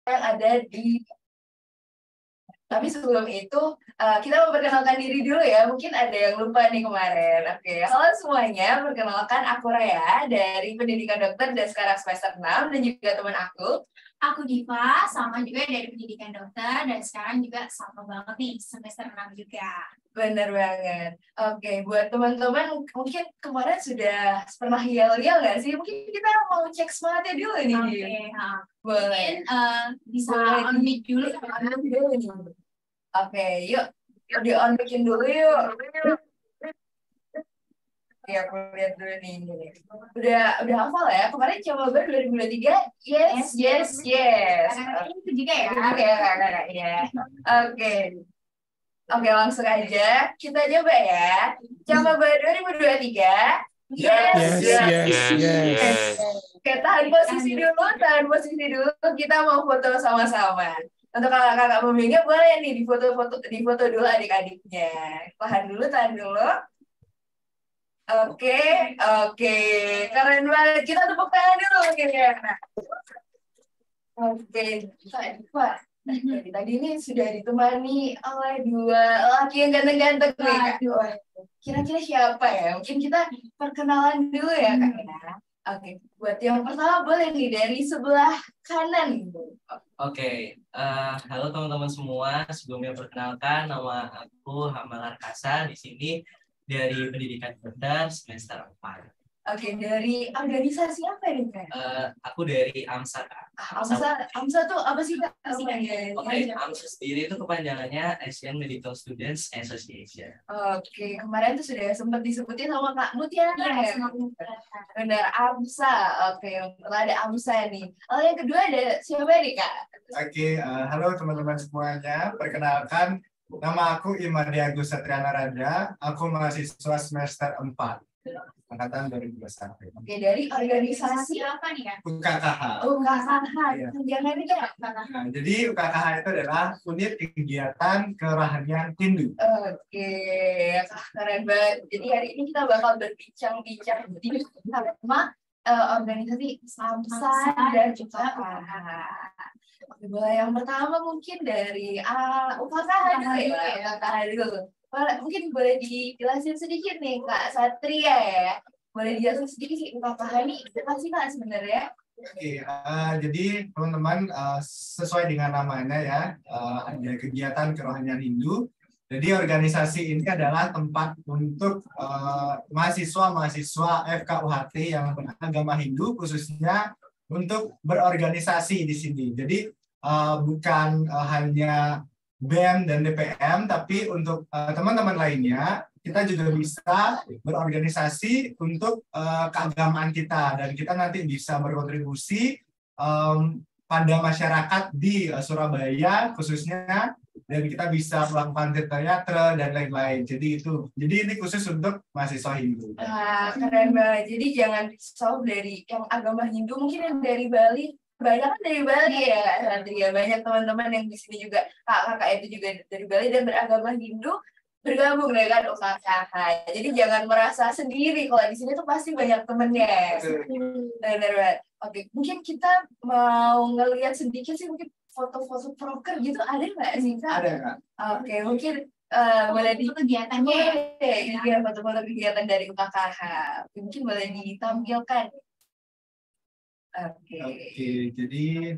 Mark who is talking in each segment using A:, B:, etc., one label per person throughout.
A: yang ada di. Tapi sebelum itu kita memperkenalkan diri dulu ya. Mungkin ada yang lupa nih kemarin. Oke, halo semuanya. Perkenalkan aku Raya dari Pendidikan Dokter dan sekarang semester 6 dan juga teman aku.
B: Aku Diva, sama juga dari Pendidikan Dokter dan sekarang juga sama banget nih semester 6 juga.
A: Bener banget. Oke, buat teman-teman mungkin kemarin sudah pernah yel-yel nggak sih? Mungkin kita mau cek semangatnya dulu nih.
B: Oke,
A: boleh.
B: Bisa on mic dulu.
A: Oke, yuk. Di on mic-in dulu yuk. Ya, aku lihat dulu nih. Udah hafal ya? Kemarin coba 2023. Yes.
B: Karena ini itu juga ya.
A: Oke. Oke, langsung aja. Kita coba ya. Coba 2023.
C: Yes.
A: Oke, tahan posisi dulu. Kita mau foto sama-sama. Untuk kakak-kakak pembimbingnya boleh nih difoto dulu adik-adiknya. Tahan dulu. Oke. Keren banget. Kita tepuk tangan dulu mungkin ya. Oke, Pak. Tadi ini sudah ditemani oleh dua laki yang ganteng-ganteng nih. Kira-kira siapa ya? Mungkin kita perkenalan dulu ya, Kak. Oke, buat yang pertama boleh nih dari sebelah kanan.
D: Oke, halo teman-teman semua. Sebelumnya perkenalkan, nama aku Hamal Arkasa di sini dari Pendidikan Dokter semester 4.
A: Oke, dari organisasi apa nih, Kak?
D: Aku dari AMSA, Kak.
A: AMSA tuh apa sih, Kak?
D: Oke, AMSA sendiri itu kepanjangannya Asian Medical Students Association.
A: Oke, kemarin tuh sudah sempat disebutin sama Kak Mutiara ya? Benar, AMSA. Oke, ada AMSA nih. Lalu yang kedua ada siapa nih, Kak?
C: Oke, halo teman-teman semuanya. Perkenalkan, nama aku Imadi Agus Satriana Raja. Aku mahasiswa semester 4. Angkatan 2021.
A: Oke, dari organisasi apa nih, Kak?
C: UKKH.
A: UKKH.
C: Iya.
A: Jangan ini, Kak.
C: Nah, jadi UKKH itu adalah unit kegiatan kerohanian Hindu.
A: Oke, keren banget. Jadi hari ini kita bakal berbincang-bincang sama organisasi AMSA dan UKKH. Oke, boleh yang pertama mungkin dari UKKH dulu ya. UKKH dulu. Mungkin boleh dijelasin sedikit nih Kak Satria ya. Boleh dijelasin sedikit sih UKKH ini apa sih Kak sebenarnya?
C: Oke, jadi teman-teman sesuai dengan namanya ya, ada kegiatan kerohanian Hindu. Jadi organisasi ini adalah tempat untuk mahasiswa FKUHT yang beragama Hindu khususnya untuk berorganisasi di sini. Jadi bukan hanya BEM dan DPM, tapi untuk teman-teman lainnya kita juga bisa berorganisasi untuk keagamaan kita dan kita nanti bisa berkontribusi pada masyarakat di Surabaya khususnya, dan kita bisa melakukan teater dan lain-lain. Jadi ini khusus untuk mahasiswa Hindu.
A: Keren banget. Jadi jangan risau dari yang agama Hindu, mungkin yang dari Bali. Banyak kan dari Bali ya, Satria. Banyak teman-teman yang di sini juga kakak itu juga dari Bali dan beragama Hindu bergabung dengan UKKH. Jadi jangan merasa sendiri kalau di sini tuh pasti banyak temennya. Benar banget. Oke, mungkin kita mau ngelihat sedikit sih mungkin foto-foto proker gitu ada nggak sih Kak?
C: Ada Kak.
A: Oke, mungkin boleh di
B: kegiatannya.
A: Iya, foto-foto kegiatan dari UKKH. Mungkin boleh ditampilkan. Oke,
C: jadi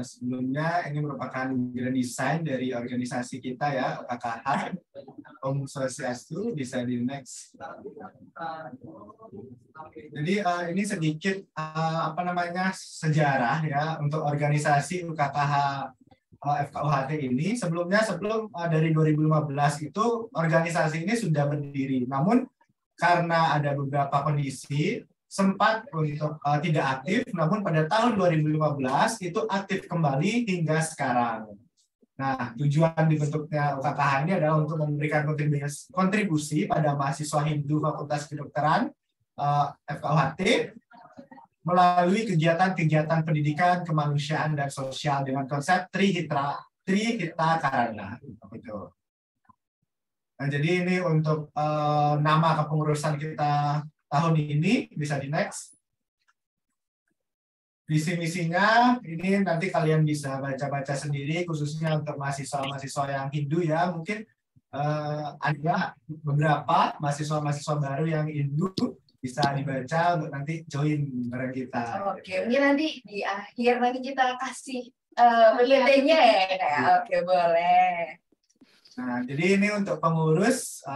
C: sebelumnya ini merupakan grand design dari organisasi kita ya, UKKH. Om Swastiastu, bisa di next. Jadi ini sedikit sejarah ya untuk organisasi UKKH FKUHT ini. Sebelum dari 2015 itu organisasi ini sudah berdiri. Namun karena ada beberapa kondisi sempat untuk tidak aktif, namun pada tahun 2015 itu aktif kembali hingga sekarang. Nah, tujuan dibentuknya UKKH ini adalah untuk memberikan kontribusi pada mahasiswa Hindu Fakultas Kedokteran FKUHT melalui kegiatan-kegiatan pendidikan, kemanusiaan, dan sosial dengan konsep Trihita Karana. Gitu. Nah, jadi ini untuk nama kepengurusan kita tahun ini, bisa di next. visi misinya ini nanti kalian bisa baca-baca sendiri, khususnya untuk mahasiswa-mahasiswa yang Hindu ya. Mungkin ada beberapa mahasiswa-mahasiswa baru yang Hindu, bisa dibaca untuk nanti join bareng kita.
A: Oke, mungkin nanti di akhir nanti kita kasih PPT-nya ya. Oke, boleh.
C: Nah, jadi ini untuk pengurus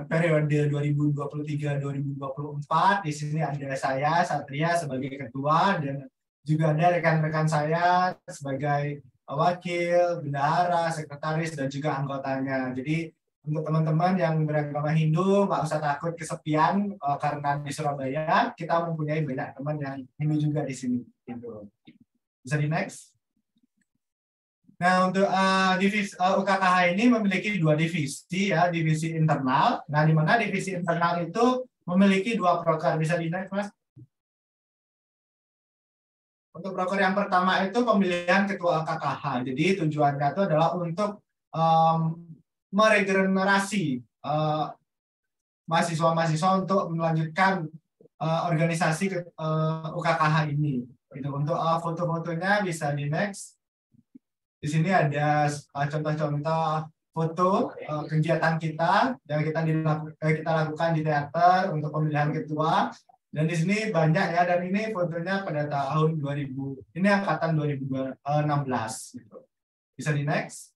C: periode 2023-2024. Di sini ada saya, Satria, sebagai ketua, dan juga ada rekan-rekan saya sebagai wakil, bendahara, sekretaris, dan juga anggotanya. Jadi untuk teman-teman yang beragama Hindu, nggak usah takut kesepian karena di Surabaya kita mempunyai banyak teman yang Hindu juga di sini. Gitu. Bisa di next. Nah, untuk divisi UKKH ini memiliki 2 divisi ya, divisi internal. Nah, di mana divisi internal itu memiliki 2 proker. Bisa di next, Mas? Untuk proker yang pertama itu pemilihan ketua UKKH. Jadi tujuannya itu adalah untuk meregenerasi mahasiswa-mahasiswa untuk melanjutkan organisasi UKKH ini. Itu untuk foto-fotonya bisa di next. Di sini ada contoh-contoh foto kegiatan kita yang kita lakukan di teater untuk pemilihan ketua. Dan di sini banyak ya, dan ini fotonya pada tahun 2000. Ini angkatan 2016 gitu. Bisa di next.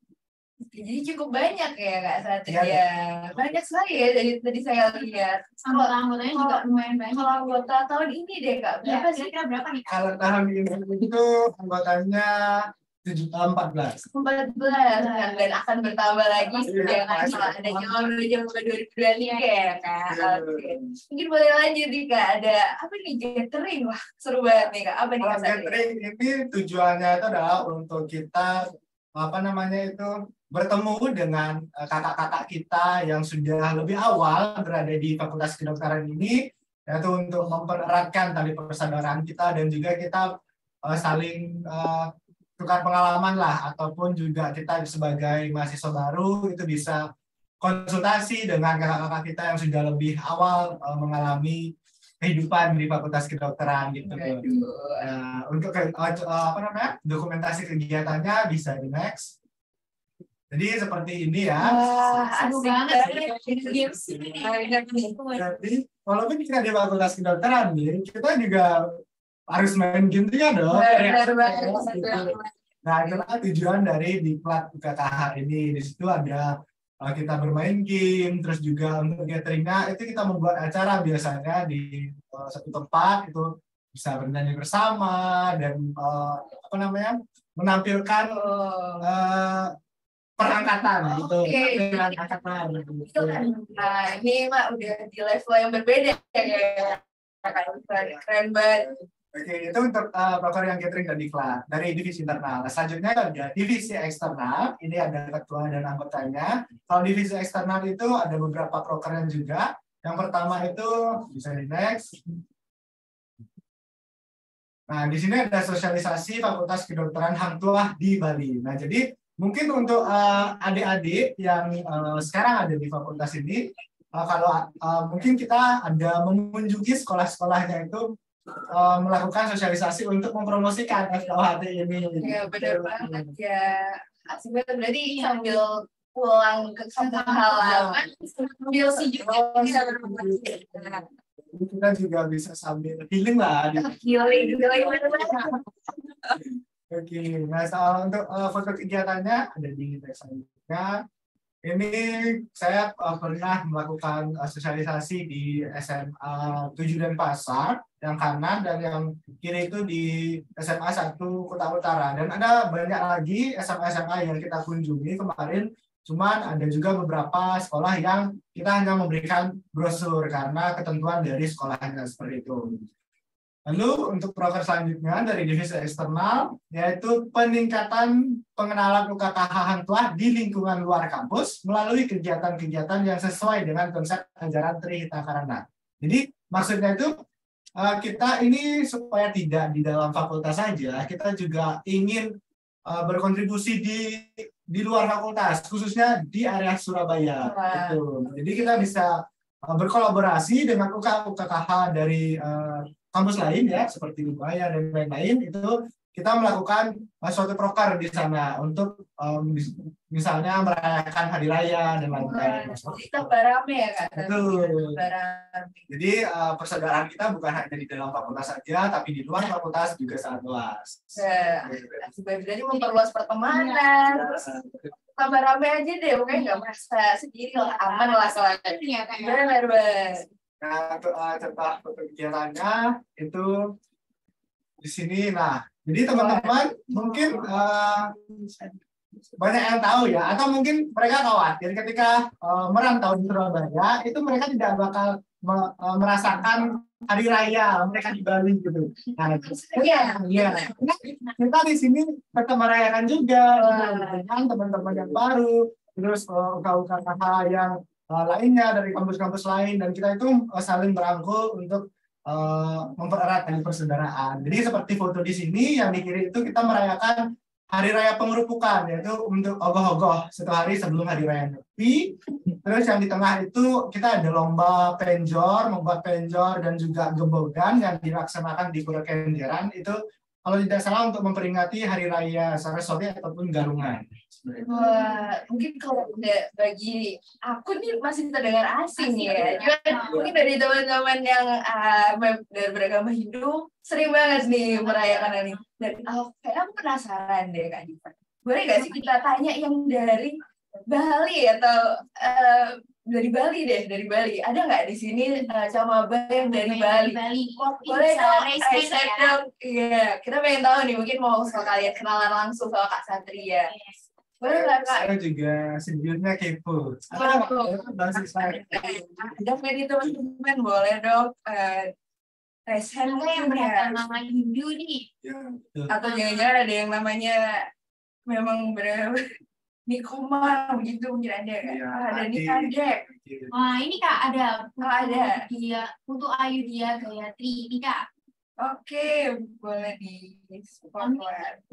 A: Jadi cukup banyak ya Kak Satria.
C: Iya.
A: Banyak sekali ya dari tadi saya lihat.
B: Anggota-anggotanya juga lumayan banyak.
A: Kalau anggota tahun ini deh Kak, berapa sih?
B: Kira-kira berapa nih?
C: Kalau tahun ini itu anggotanya 14.
A: 14 dan akan bertambah lagi jangan salah ada jam menuju ke 2023 ya Kak. Oke. Mungkin boleh lanjut nih Kak, ada apa nih gathering, wah seru banget nih Kak. Apa nih Kak Satria?
C: Gathering ini tujuannya itu adalah untuk kita bertemu dengan kakak-kakak kita yang sudah lebih awal berada di Fakultas Kedokteran ini, yaitu untuk mempereratkan tali persaudaraan kita, dan juga kita saling tukar pengalaman lah, ataupun juga kita sebagai mahasiswa baru itu bisa konsultasi dengan kakak-kakak kita yang sudah lebih awal mengalami kehidupan di Fakultas Kedokteran gitu. Untuk dokumentasi kegiatannya bisa di next. Jadi seperti ini ya.
A: Asik banget.
C: Jadi walaupun kita di Fakultas Kedokteran nih, kita juga harus main game juga dong.
A: Benar banget.
C: Nah, itulah tujuan dari Diklat UKKH ini. Di situ ada kita bermain game, terus juga untuk gatheringnya itu kita membuat acara biasanya di satu tempat, itu bisa bernyanyi bersama dan menampilkan perangkatan gitu. Perangkatan.
A: Itu kan, nah ini Mak udah di level yang berbeda ya. Keren banget.
C: Oke, itu untuk proker yang gathering dan diklat dari divisi internal. Nah, selanjutnya ada divisi eksternal. Ini ada ketua dan anggotanya. Kalau divisi eksternal itu ada beberapa prokernya juga. Yang pertama itu bisa di next. Nah, di sini ada sosialisasi Fakultas Kedokteran Hang Tuah di Bali. Nah, jadi mungkin untuk adik-adik yang sekarang ada di fakultas ini, kalau mungkin kita ada mengunjungi sekolah-sekolahnya itu melakukan sosialisasi untuk mempromosikan FKUHT ini.
A: Ya benar banget ya. Asik banget. Berarti sambil pulang ke kampung halaman sambil sih juga bisa berpromosikan.
C: Kita juga bisa sambil healing lah.
A: Healing.
C: Oke, nah soal untuk foto kegiatannya ada di teks selanjutnya. Ini saya pernah melakukan sosialisasi di SMA 7 Denpasar, yang kanan, dan yang kiri itu di SMA 1 Kota Utara. Dan ada banyak lagi SMA-SMA yang kita kunjungi kemarin, cuman ada juga beberapa sekolah yang kita hanya memberikan brosur karena ketentuan dari sekolahnya seperti itu. Lalu untuk proker selanjutnya dari divisi eksternal, yaitu peningkatan pengenalan UKKH Hang Tuah di lingkungan luar kampus melalui kegiatan-kegiatan yang sesuai dengan konsep ajaran Trihita Karana. Jadi maksudnya itu kita ini supaya tidak di dalam fakultas saja, kita juga ingin berkontribusi di luar fakultas, khususnya di area Surabaya. Gitu. Jadi kita bisa berkolaborasi dengan UKKH dari kampus lain ya seperti Ubaya dan lain-lain itu kita melakukan suatu proker di sana untuk misalnya merayakan hari raya dan lain-lain.
A: Kita barame ya Kak.
C: Betul.
A: Barame.
C: Jadi persaudaraan kita bukan hanya di dalam fakultas saja, tapi di luar fakultas juga sangat luas.
A: Jadi memperluas pertemanan, terus tambah rame aja deh, pokoknya nggak merasa sendiri lah, aman lah soalnya.
B: Iya kan.
A: Benar.
C: Nah, contoh kegiatannya itu di sini. Nah, jadi teman-teman mungkin banyak yang tahu ya, atau mungkin mereka khawatir ketika merantau di Surabaya itu mereka tidak bakal merasakan hari raya mereka di Bali gitu. Nah, iya. Kita di sini tetap merayakan juga dengan teman-teman yang baru, terus UKUKKH yang lainnya dari kampus-kampus lain, dan kita itu saling merangkul untuk mempererat tali persaudaraan. Jadi seperti foto di sini yang di kiri itu kita merayakan hari raya pengerupukan, yaitu untuk ogoh-ogoh 1 hari sebelum hari raya Nyepi. Terus yang di tengah itu kita ada lomba penjor, membuat penjor dan juga gembogan yang dilaksanakan di Pura Kenjeran. Itu kalau tidak salah untuk memperingati hari raya Saraswati ataupun Galungan.
A: Wah, mungkin kalau bagi aku nih masih terdengar asing ya. Juga mungkin dari teman-teman yang dari beragama Hindu sering banget nih merayakan ini. Dan kayak aku penasaran deh Kak Diva. Boleh nggak sih kita tanya yang dari Bali atau dari Bali deh, dari Bali. Ada nggak di sini sama yang dari Bali? Boleh dong, iya. Kita pengen tahu nih, mungkin mau sekalian kenalan langsung sama Kak Satria. Boleh nggak Kak?
C: Saya juga sejujurnya kepo.
A: Ada dari teman-teman, boleh dong. Resen
B: yang bernama Hindu nih.
A: Atau jangan-jangan ada yang namanya memang Nikoma begitu mungkin ada kan? Ada Nikadek.
B: Wah ini Kak ada.
A: Ada.
B: Dia untuk Ayu dia Gayatri ini Kak.
A: Oke, boleh di spotlight.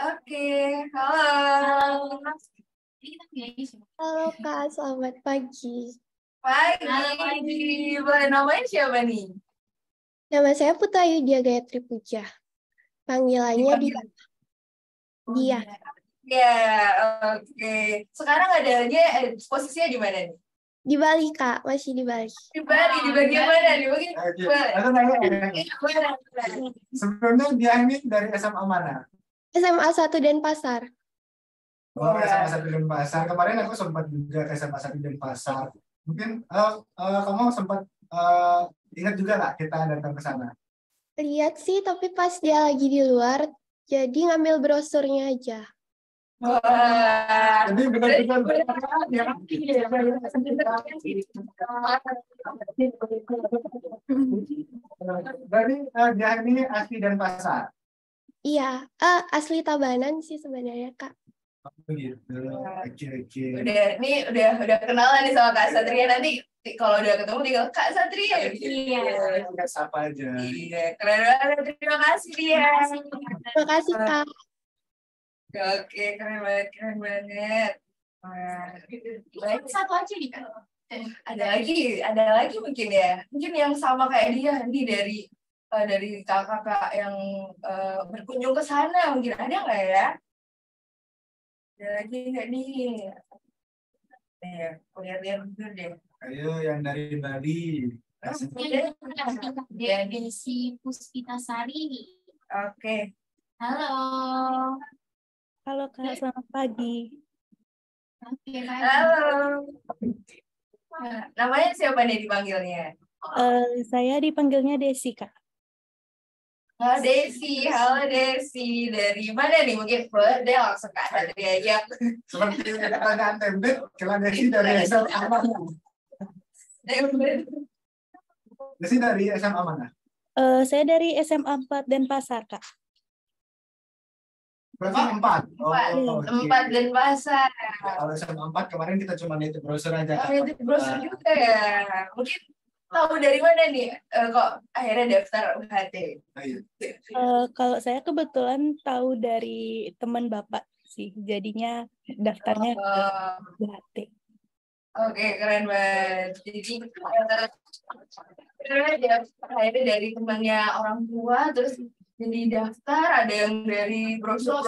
A: Oke, halo.
E: Halo Kak, selamat pagi.
A: Pagi. Boleh namanya siapa nih?
E: Nama saya Putra Yudia Gayatri Puja. Panggilannya Dia.
A: Ya, oke. Sekarang ada aja posisinya di mana nih?
E: Di Bali Kak, masih di Bali.
A: Di Bali, di bagian mana nih?
C: Sebelumnya dia ini dari SMA mana?
E: SMA 1 Denpasar.
C: Oh, SMA 1 Denpasar. Kemarin aku sempat juga ke SMA 1 Denpasar. Mungkin kamu sempat ingat juga nggak kita datang ke sana?
E: Lihat sih, tapi pas dia lagi di luar, jadi ngambil brosurnya aja.
A: Wah.
C: Jadi benar-benar dari dia ini asli Denpasar.
E: Iya, asli Tabanan sih sebenarnya Kak.
C: Begitu. Oke.
A: Udah kenalan nih sama Kak Satria. Nanti kalau udah ketemu tinggal Kak Satria.
B: Iya.
C: Kita sapa aja.
A: Iya, keren banget. Terima kasih dia.
E: Terima kasih Kak.
A: Oke, keren banget.
B: Baik, satu aja nih Kak.
A: Ada lagi mungkin ya. Mungkin yang sama kayak dia nih dari kakak-kakak yang berkunjung ke sana, mungkin ada nggak ya? Ada lagi nggak nih? Lihat-lihat dulu deh.
C: Ayo yang dari Bali.
B: Dia Desi Puspitasari.
A: Oke.
B: Halo.
F: Halo Kak, selamat pagi.
B: Oke,
A: Halo. Nah, namanya siapa nih dipanggilnya?
F: Saya dipanggilnya Desi Kak.
A: Halo Desi, dari mana nih? Mungkin boleh deh langsung ke Satria aja.
C: Seperti pertanyaan template, kalau Desi dari SMA mana? Desi dari SMA mana?
F: Saya dari SMA 4 Denpasar Kak.
C: Berapa? 4?
A: Empat Denpasar.
C: Kalau SMA 4 kemarin kita cuma nitip browser aja.
A: Nitip browser juga ya. Mungkin tahu dari mana nih kok akhirnya daftar UHT?
F: Kalau saya kebetulan tahu dari teman Bapak sih, jadinya daftarnya ke UHT.
A: Oke, keren banget. Jadi akhirnya dari temannya orang tua, terus jadi daftar, ada yang dari brosur.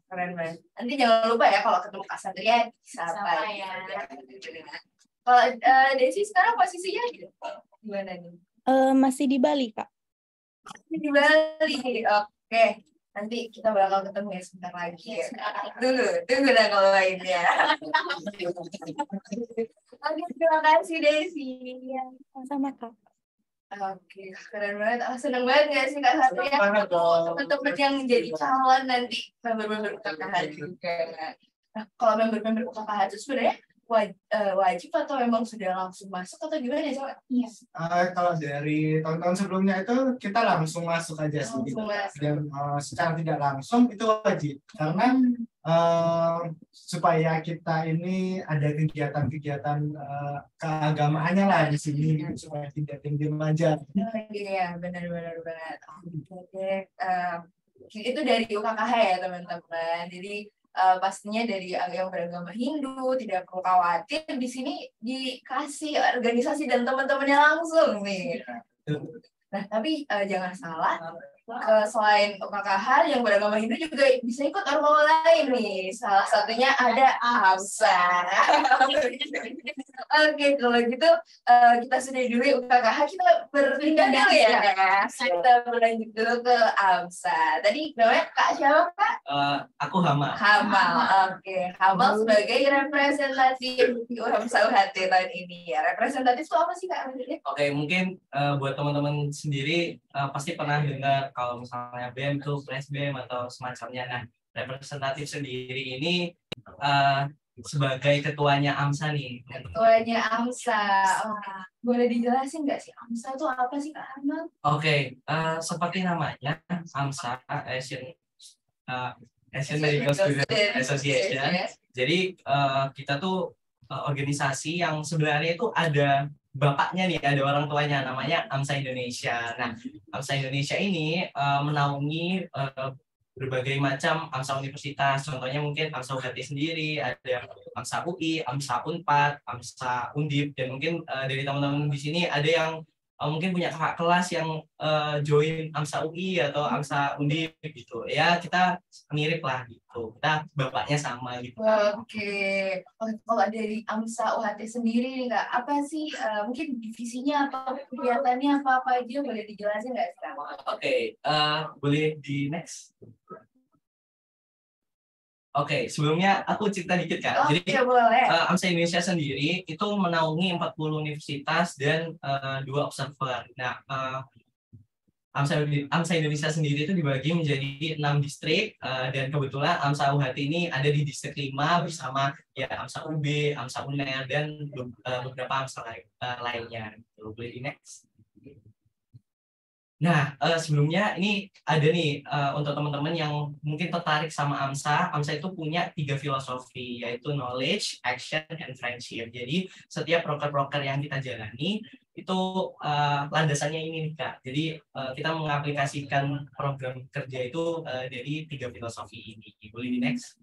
A: Keren banget. Nanti jangan lupa ya kalau ketemu Kak Satria,
B: Sapa ya.
A: Kalau Desi sekarang posisinya gimana nih?
F: Masih di Bali, Kak.
A: Di Bali. Oke. Nanti kita bakal ketemu ya sebentar lagi ya. Tunggu dah kalau lainnya. Oke, terima kasih Desi.
F: Sama Kak.
A: Oke, keren banget. Seneng banget gak sih Kak Satria? Teman-teman yang menjadi calon nanti member-member UKKH juga. Nah, kalau member-member UKKH itu sebenarnya wajib atau memang sudah langsung masuk atau gimana sih?
B: Iya.
C: Kalau dari tahun-tahun sebelumnya itu kita langsung masuk aja sih. Dan secara tidak langsung itu wajib karena supaya kita ini ada kegiatan-kegiatan keagamaannya lah di sini supaya tidak diam aja.
A: Iya, benar. Oke, itu dari UKKH ya teman-teman. Jadi pastinya dari yang beragama Hindu tidak perlu khawatir, di sini dikasih organisasi dan teman-temannya langsung nih. Nah tapi jangan salah, selain UKKH yang beragama Hindu juga bisa ikut ormawa lain nih. Salah satunya ada AMSA. Oke, kalau gitu kita sudah dulu UKKH, kita berpindah dulu ya. Kita berlanjut dulu ke AMSA. Tadi namanya Kak siapa Kak?
D: Aku Hamal.
A: Oke. Hamal sebagai representatif AMSA UHT tahun ini ya. Representatif itu apa sih Kak?
D: Oke, mungkin buat teman-teman sendiri pasti pernah dengar kalau misalnya BEM itu flash BEM atau semacamnya. Nah, representatif sendiri ini sebagai ketuanya AMSA nih.
A: Ketuanya AMSA. Boleh dijelasin nggak sih AMSA itu apa sih Kak Hamal?
D: Oke, seperti namanya AMSA, Asian Medical Student Association. Jadi kita tuh organisasi yang sebenarnya itu ada bapaknya nih, ada orang tuanya, namanya AMSA Indonesia. Nah, AMSA Indonesia ini menaungi berbagai macam AMSA universitas. Contohnya mungkin AMSA UHT sendiri, ada AMSA UI, AMSA Unpad, AMSA Undip, dan mungkin dari teman-teman di sini ada yang mungkin punya kakak kelas yang join AMSA UI atau AMSA Undip gitu. Ya, kita mirip lah gitu. Kita bapaknya sama gitu.
A: Oke. Kalau dari AMSA UHT sendiri nih Kak, apa sih mungkin divisinya atau kegiatannya apa aja, boleh dijelasin nggak sih Kak?
D: Oke, boleh di next. Oke, sebelumnya aku cerita dikit Kak. Jadi AMSA Indonesia sendiri itu menaungi 40 universitas dan 2 observer. Nah, AMSA Indonesia sendiri itu dibagi menjadi 6 distrik, dan kebetulan AMSA UHT ini ada di distrik 5 bersama ya AMSA UB, AMSA UNER, dan beberapa AMSA lainnya. Boleh di next. Nah, sebelumnya ini ada nih untuk teman-teman yang mungkin tertarik sama AMSA. AMSA itu punya 3 filosofi, yaitu knowledge, action, and friendship. Jadi setiap proker-proker yang kita jalani itu landasannya ini nih Kak. Jadi kita mengaplikasikan program kerja itu dari 3 filosofi ini. Boleh di next.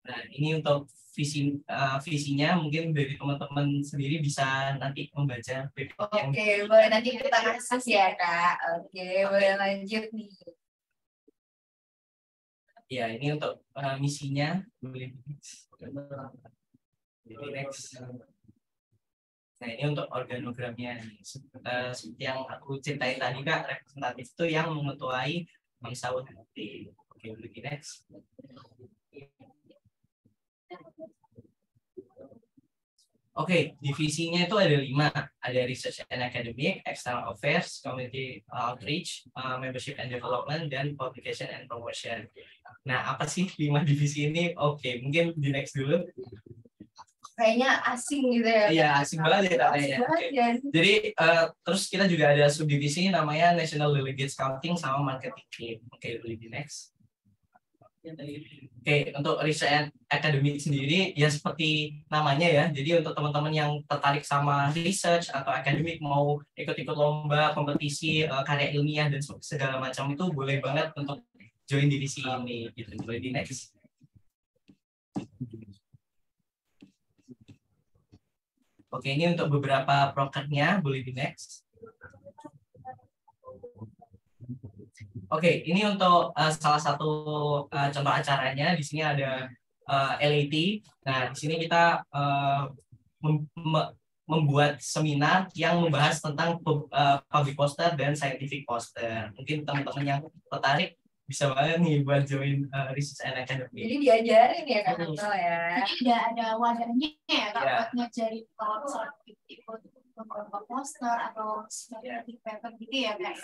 D: Nah, ini untuk visinya mungkin dari teman-teman sendiri bisa nanti membaca.
A: Oke, boleh nanti kita akses ya Kak. Oke, boleh lanjut nih.
D: Ya, ini untuk misinya. Boleh next. Nah, ini untuk organogramnya. Seperti yang aku ceritain tadi Kak, representatif itu yang mengetuai AMSA UHT. Oke, boleh next. Oke, divisinya itu ada 5. Ada Research and Academic, External Affairs, Community Outreach, Membership and Development, dan Publication and Promotion. Nah, apa sih 5 divisi ini? Oke, mungkin di next dulu.
A: Kayaknya asing gitu ya.
D: Iya, asing banget ya kayaknya. Jadi, terus kita juga ada subdivisi namanya National Delegate Scouting sama Marketing Team. Oke, boleh di next. Oke, untuk research academic sendiri ya seperti namanya ya. Jadi untuk teman-teman yang tertarik sama research atau akademik, mau ikut-ikut lomba, kompetisi, karya ilmiah dan segala macam, itu boleh banget untuk join divisi ini gitu. Boleh di next. Oke, ini untuk beberapa prokernya, boleh di next. Oke, ini untuk salah satu contoh acaranya. Di sini ada LAT. Nah, di sini kita membuat seminar yang membahas tentang public poster dan scientific poster. Mungkin teman-teman yang tertarik bisa banget nih buat join Research and Academy.
A: Jadi diajarin ya Kak Anto ya.
B: Jadi ada wadahnya ya Kak
D: Ya.
B: buat ngajarin kalau misalnya ikut membuat poster atau scientific paper gitu ya Kak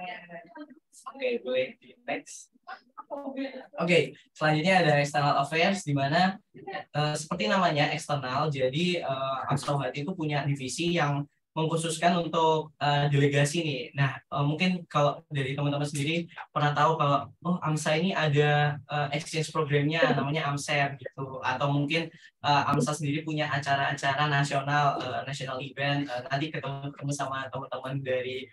B: ya.
D: Oke, boleh di next. Oke, selanjutnya ada external affairs di mana seperti namanya eksternal. Jadi AMSA UHT itu punya divisi yang mengkhususkan untuk delegasi nih. Nah, mungkin kalau dari teman-teman sendiri pernah tahu kalau AMSA ini ada exchange programnya namanya AMSER gitu, atau mungkin AMSA sendiri punya acara-acara nasional, national event, nanti ketemu sama teman-teman dari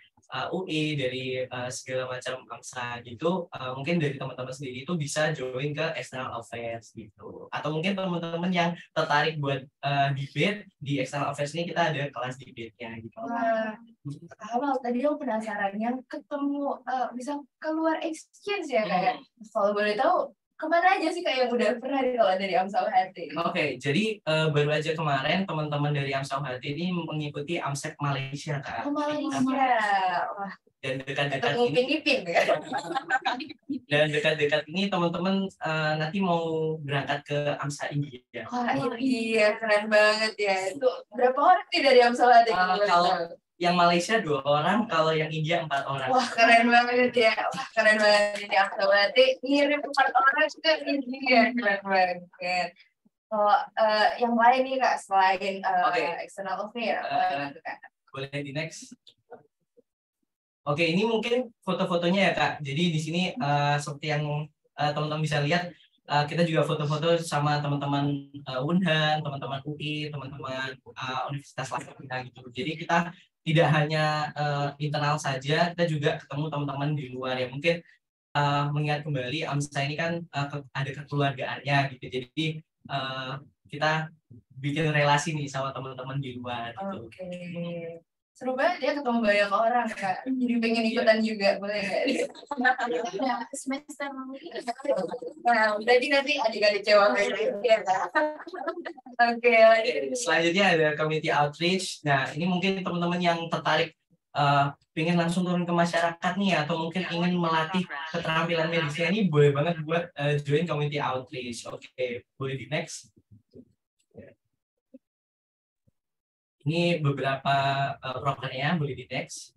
D: UI, dari segala macam AMSA gitu. Mungkin dari teman-teman sendiri itu bisa join ke external affairs gitu, atau mungkin teman-teman yang tertarik buat debate di external affairs ini, kita ada kelas debate-nya gitu.
A: Wah, Kamal tadi aku penasaran yang ketemu bisa keluar exchange ya Kak. Kalau boleh tahu kemana aja sih Kak yang udah pernah kalau dari AMSA UHT?
D: Oke, jadi baru aja kemarin teman-teman dari AMSA UHT ini mengikuti AMSEC Malaysia Kak.
A: Oh, Malaysia. Wah,
D: Dan dekat-dekat
A: ketemu
D: ini
A: Ipin ya.
D: dekat ini teman-teman nanti mau berangkat ke AMSA India.
A: Wah, iya keren banget ya. Itu berapa orang nih dari AMSA UHT?
D: Kalau yang Malaysia 2 orang, kalau yang India 4 orang.
A: Wah, keren banget ya. Wah, keren banget ini AMSA UHT. Ngirim 4 orang ke India. Keren banget. Kalau yang lain nih Kak, selain external affair, apa gitu Kak?
D: Boleh di next. Oke, ini mungkin foto-fotonya ya Kak. Jadi di sini seperti yang teman-teman bisa lihat, kita juga foto-foto sama teman-teman Unhan, teman-teman UI, teman-teman universitas lainnya gitu. Jadi kita tidak hanya internal saja, kita juga ketemu teman-teman di luar ya. Mungkin mengingat kembali AMSA ini kan ada kekeluargaannya gitu. Jadi kita bikin relasi nih sama teman-teman di luar gitu.
A: Oke. Seru banget ya ketemu banyak orang Kak. Jadi pengen ikutan juga, boleh nggak?
B: Udah semester ini.
A: Nah, berarti nanti adik-adik cewek ya Kak. Oke, lanjut.
D: Selanjutnya ada community outreach. Nah, ini mungkin teman-teman yang tertarik pengen langsung turun ke masyarakat nih, atau mungkin ingin melatih keterampilan medisnya, ini boleh banget buat join community outreach. Oke, boleh di next. Ini beberapa programnya, boleh di next.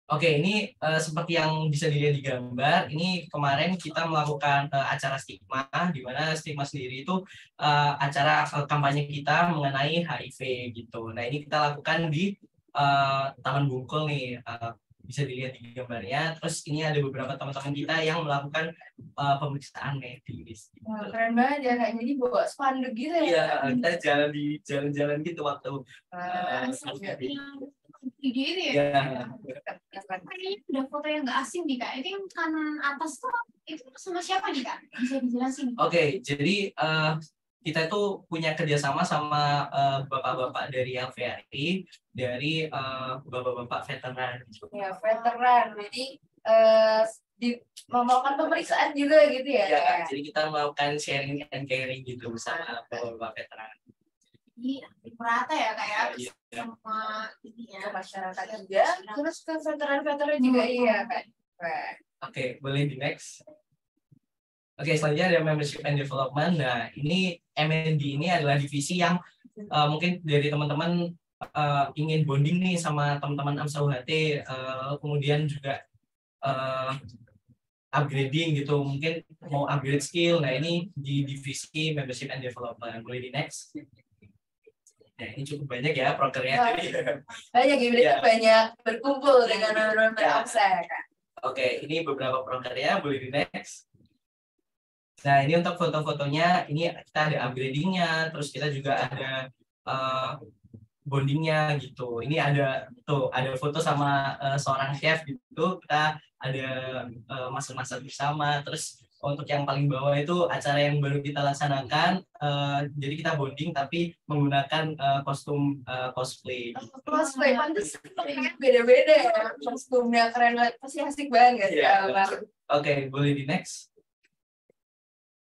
D: Oke, ini seperti yang bisa dilihat di gambar, ini kemarin kita melakukan acara stigma, di mana stigma sendiri itu acara kampanye kita mengenai HIV gitu. Nah, ini kita lakukan di Taman Bungkul nih, bisa dilihat di gambarnya. Terus ini ada beberapa teman-teman kita yang melakukan pemeriksaan medis. Gitu.
A: Wah, keren banget ya Kak. Jadi bawa spanduk gitu ya?
D: Iya, kita jalan di jalan-jalan gitu waktu.
B: Gitu ya. Ini udah foto yang nggak asing nih Kak. Ini yang kanan atas tuh itu sama siapa nih Kak? Bisa dijelasin?
D: Oke, jadi kita itu punya kerjasama sama bapak-bapak dari LVRI, dari bapak-bapak veteran.
A: Ya, veteran. Jadi melakukan pemeriksaan juga gitu ya?
D: Ya, jadi kita melakukan sharing and caring gitu bersama bapak-bapak veteran.
B: Jadi merata ya Kak ya?
D: Iya.
B: Sama ini ya.
A: Ke masyarakat juga, terus ke veteran-veteran juga iya kan?
D: Oke, boleh di next. Oke, selanjutnya ada membership and development. Nah, ini MND ini adalah divisi yang mungkin dari teman-teman ingin bonding nih sama teman-teman AMSA UHT, kemudian juga upgrading gitu, mungkin mau upgrade skill. Nah, ini di divisi membership and development. Boleh di next. Nah, ini cukup banyak ya prokernya.
A: Banyak ya, berarti banyak berkumpul dengan orang-orang AMSA ya Kak?
D: Oke, ini beberapa prokernya. Boleh di next. Nah, ini untuk foto-fotonya, ini kita ada upgrading-nya, terus kita juga ada bondingnya gitu. Ini ada foto sama seorang chef gitu. Kita ada masak-masak bersama. Terus untuk yang paling bawah itu acara yang baru kita laksanakan. Jadi kita bonding tapi menggunakan kostum cosplay.
A: Cosplay, pantas beda-beda ya kostumnya, keren banget, pasti asik banget ya.
D: Oke, boleh di next.